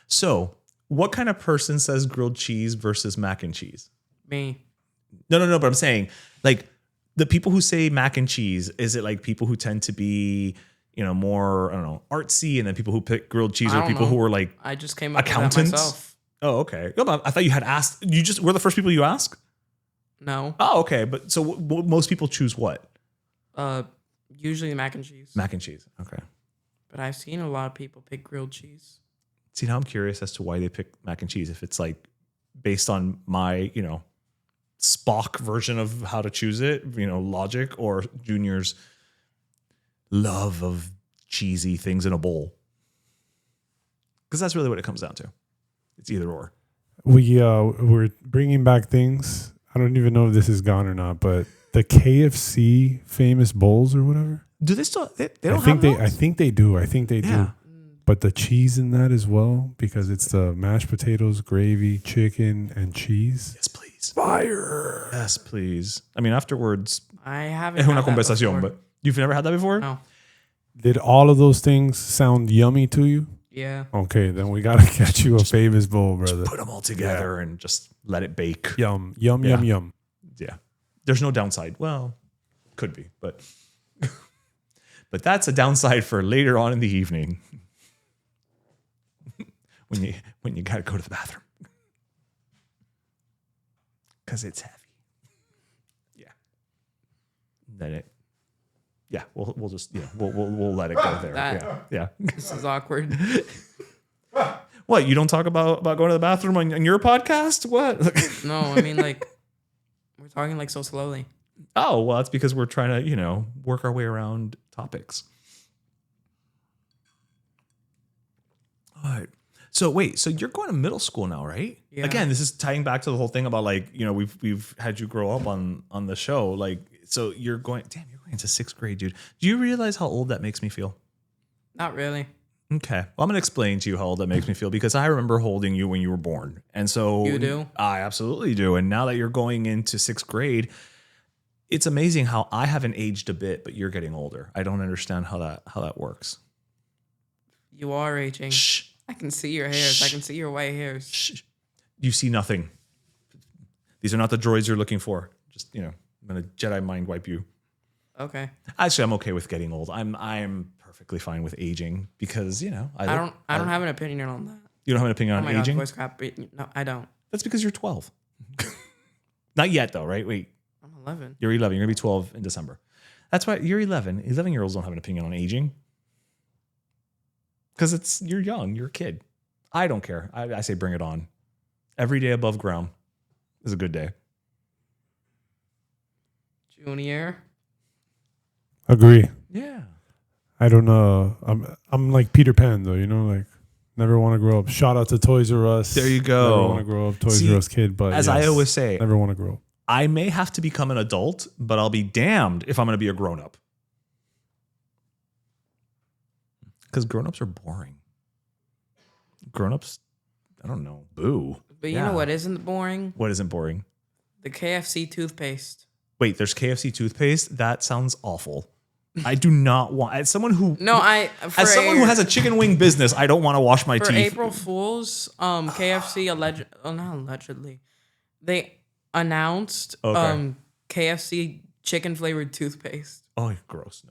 So, what kind of person says grilled cheese versus mac and cheese? Me. No. But I'm saying, like, the people who say mac and cheese, is it like people who tend to be, more, I don't know, artsy, and then people who pick grilled cheese I are don't people know. who are like I just came up accountants? with that myself. Oh, okay. No, but I thought you had asked. You just were the first people you ask. No. Oh, okay. But so most people choose what? Usually mac and cheese. Mac and cheese. Okay. But I've seen a lot of people pick grilled cheese. See, now I'm curious as to why they pick mac and cheese. If it's like based on my, Spock version of how to choose it, logic, or Junior's love of cheesy things in a bowl. Because that's really what it comes down to. It's either or. We're bringing back things. I don't even know if this is gone or not, but the KFC famous bowls or whatever. Do they still? They don't have those? I think they do. Yeah. But the cheese in that as well, because it's the mashed potatoes, gravy, chicken, and cheese. Yes, please. Fire. Yes, please. I mean, afterwards, I haven't es had una that conversación, before. but you've never had that before? No. Did all of those things sound yummy to you? Yeah. Okay, then we gotta get you a famous bowl, brother. Put them all together and just let it bake. Yum. Yeah. Yeah. There's no downside. Well, could be, but but that's a downside for later on in the evening when you got to go to the bathroom because it's heavy. Yeah. Then it. Yeah, we'll just we'll let it go there. Yeah. This is awkward. What, you don't talk about going to the bathroom on your podcast? What? No, I mean, like, we're talking like so slowly. Oh, well, that's because we're trying to, work our way around topics. All right. So wait, so you're going to middle school now, right? Yeah. Again, this is tying back to the whole thing about like, we've had you grow up on the show. Like, so you're going into 6th grade, dude. Do you realize how old that makes me feel? Not really. Okay. Well, I'm going to explain to you how old that makes me feel because I remember holding you when you were born. And so You do? I absolutely do. And now that you're going into 6th grade, it's amazing how I haven't aged a bit, but you're getting older. I don't understand how that works. You are aging. Shh. I can see your hairs. Shh. I can see your white hairs. Shh. You see nothing. These are not the droids you're looking for. Just, I'm going to Jedi mind wipe you. Okay. Actually, I'm okay with getting old. I'm perfectly fine with aging because, I don't have an opinion on that. You don't have an opinion Oh on my God, aging? voice crap. No, I don't. That's because you're 12. Not yet, though, right? Wait. I'm 11. You're 11. You're going to be 12 in December. That's why you're 11. 11-year-olds don't have an opinion on aging. Because you're young. You're a kid. I don't care. I say bring it on. Every day above ground is a good day. Junior. Agree. Yeah. I don't know. I'm like Peter Pan though, like never want to grow up. Shout out to Toys R Us. There you go. Never want to grow up. Toys R Us kid, but as I always say, never want to grow up. I may have to become an adult, but I'll be damned if I'm going to be a grown-up. Because grown-ups are boring. Grown-ups, I don't know, boo. But you know what isn't boring? What isn't boring? The KFC toothpaste. Wait, there's KFC toothpaste? That sounds awful. I do not want, as someone who has a chicken wing business, I don't want to wash my for teeth. April Fools, KFC not allegedly, they announced KFC chicken flavored toothpaste. Oh, gross!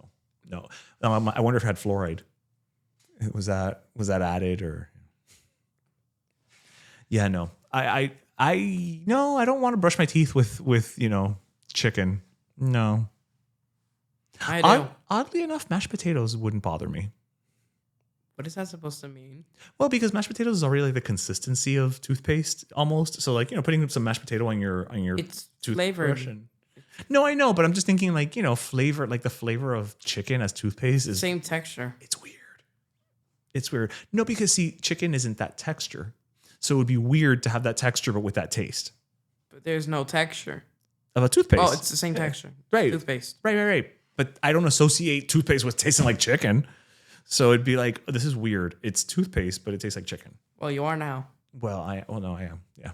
No. I wonder if it had fluoride. Was that added or? Yeah, no. I don't want to brush my teeth with chicken. No. I do. Oddly enough, mashed potatoes wouldn't bother me. What is that supposed to mean? Well, because mashed potatoes is already like the consistency of toothpaste almost. So like, putting some mashed potato on your It's toothbrush. flavored. No, I know, but I'm just thinking like, flavor, like the flavor of chicken as toothpaste is Same texture. It's weird. It's weird. No, because see, chicken isn't that texture. So it would be weird to have that texture, but with that taste. But there's no texture. Of a toothpaste. Oh, it's the same texture. Right. Toothpaste. Right. But I don't associate toothpaste with tasting like chicken. So it'd be like, this is weird. It's toothpaste, but it tastes like chicken. Well, you are now. No, I am. Yeah.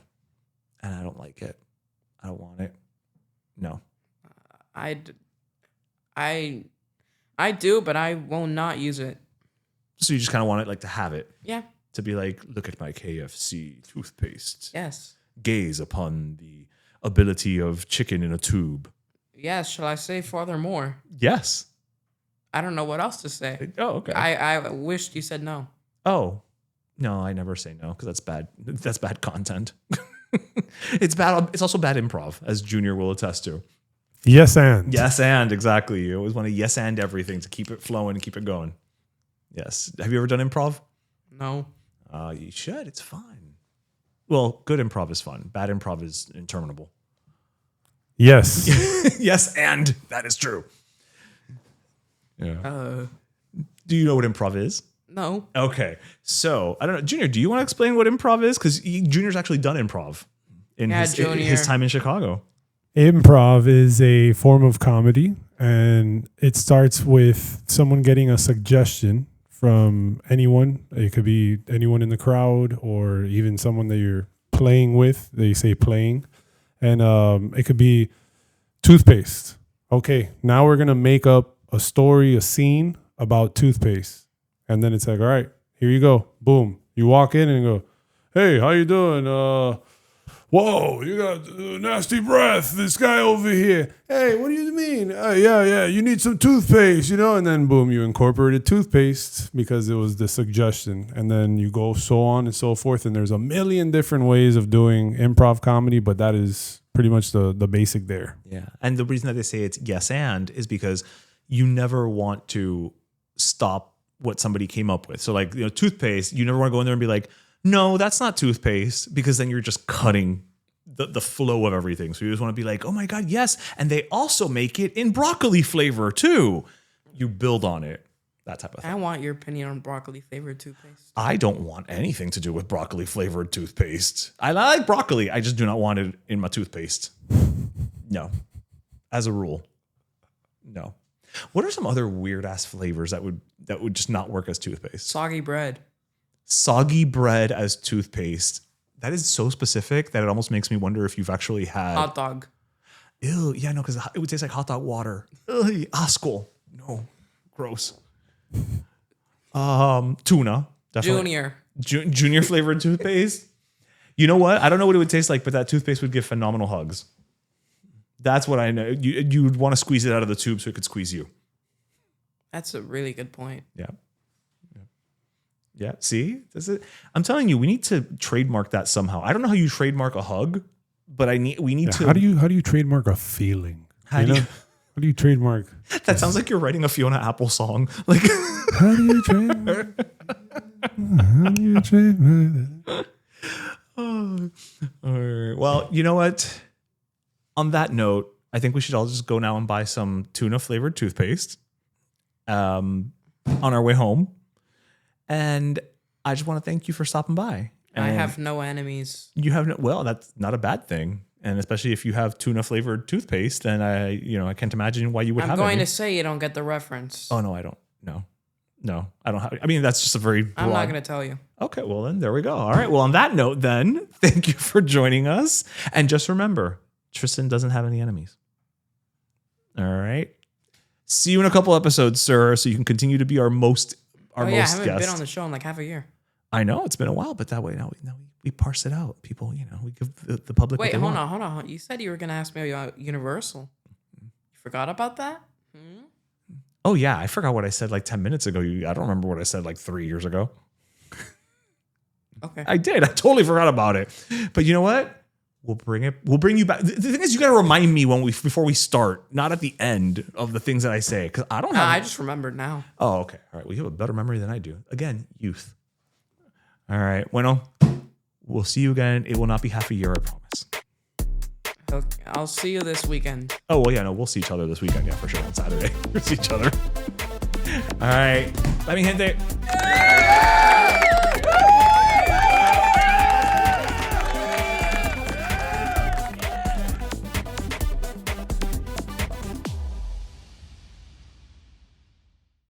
And I don't like it. I don't want it. No. I do, but I will not use it. So you just kind of want it like to have it. Yeah. To be like, look at my KFC toothpaste. Yes. Gaze upon the ability of chicken in a tube. Yes. Shall I say furthermore? Yes. I don't know what else to say. Oh, okay. I wished you said no. Oh. No, I never say no because that's bad. That's bad content. It's bad. It's also bad improv, as Junior will attest to. Yes, and. Yes, and exactly. You always want to yes and everything to keep it flowing and keep it going. Yes. Have you ever done improv? No. You should. It's fun. Well, good improv is fun. Bad improv is interminable. Yes. Yes, and that is true. Yeah. Do you know what improv is? No. Okay. So, I don't know. Junior, do you want to explain what improv is? Because Junior's actually done improv in his time in Chicago. Improv is a form of comedy, and it starts with someone getting a suggestion from anyone. It could be anyone in the crowd or even someone that you're playing with. They say playing. And it could be toothpaste. Okay, now we're going to make up a story, a scene about toothpaste. And then it's like, all right, here you go. Boom. You walk in and go, hey, how you doing? whoa, you got nasty breath. This guy over here. Hey, what do you mean? Yeah, you need some toothpaste, And then boom, you incorporated toothpaste because it was the suggestion. And then you go so on and so forth. And there's a million different ways of doing improv comedy, but that is pretty much the basic there. Yeah. And the reason that they say it's yes and is because you never want to stop what somebody came up with. So like, toothpaste, you never want to go in there and be like, no, that's not toothpaste, because then you're just cutting the flow of everything. So you just want to be like, oh my God, yes. And they also make it in broccoli flavor too. You build on it, that type of thing. I want your opinion on broccoli flavored toothpaste. I don't want anything to do with broccoli flavored toothpaste. I like broccoli. I just do not want it in my toothpaste. No. As a rule. No. What are some other weird ass flavors that would just not work as toothpaste? Soggy bread. Soggy bread as toothpaste. That is so specific that it almost makes me wonder if you've actually had hot dog. Ew, yeah, no, because it would taste like hot dog water. Ugh, asshole. No, gross. Tuna, definitely. Junior flavored toothpaste. You know what? I don't know what it would taste like, but that toothpaste would give phenomenal hugs. That's what I know. You would want to squeeze it out of the tube so it could squeeze you. That's a really good point. Yeah. See, I'm telling you, we need to trademark that somehow. I don't know how you trademark a hug, but we need to. How do you trademark a feeling? How do you trademark? That sounds like you're writing a Fiona Apple song. Like, how do you trademark? How do you trademark? Oh, all right. Well, you know what? On that note, I think we should all just go now and buy some tuna flavored toothpaste on our way home. And I just want to thank you for stopping by. And I have no enemies. You have no, well, that's not a bad thing. And especially if you have tuna flavored toothpaste, then I can't imagine why you would have it. I'm going to say you don't get the reference. Oh, no, I don't. No, I don't have. I mean, that's just a very broad. I'm not going to tell you. Okay, well, then there we go. All right. Well, on that note, then, thank you for joining us. And just remember, Tristan doesn't have any enemies. All right. See you in a couple episodes, sir, so you can continue to be our most I haven't guest. been on the show in like half a year. I know it's been a while, but that way now we parse it out. People, we give the public. Wait, hold on. You said you were going to ask me about Universal. You forgot about that? Oh yeah, I forgot what I said like 10 minutes ago. I don't remember what I said like 3 years ago. Okay. I did. I totally forgot about it. But you know what? We'll bring you back. The thing is, you got to remind me before we start, not at the end of the things that I say, because I don't have. I just remembered now. Oh, okay. All right. Well, you have a better memory than I do. Again, youth. All right. Bueno, we'll see you again. It will not be half a year, I promise. Okay, I'll see you this weekend. Oh, well, yeah, no, we'll see each other this weekend. Yeah, for sure. On Saturday. We'll see each other. All right. Bye, mi gente.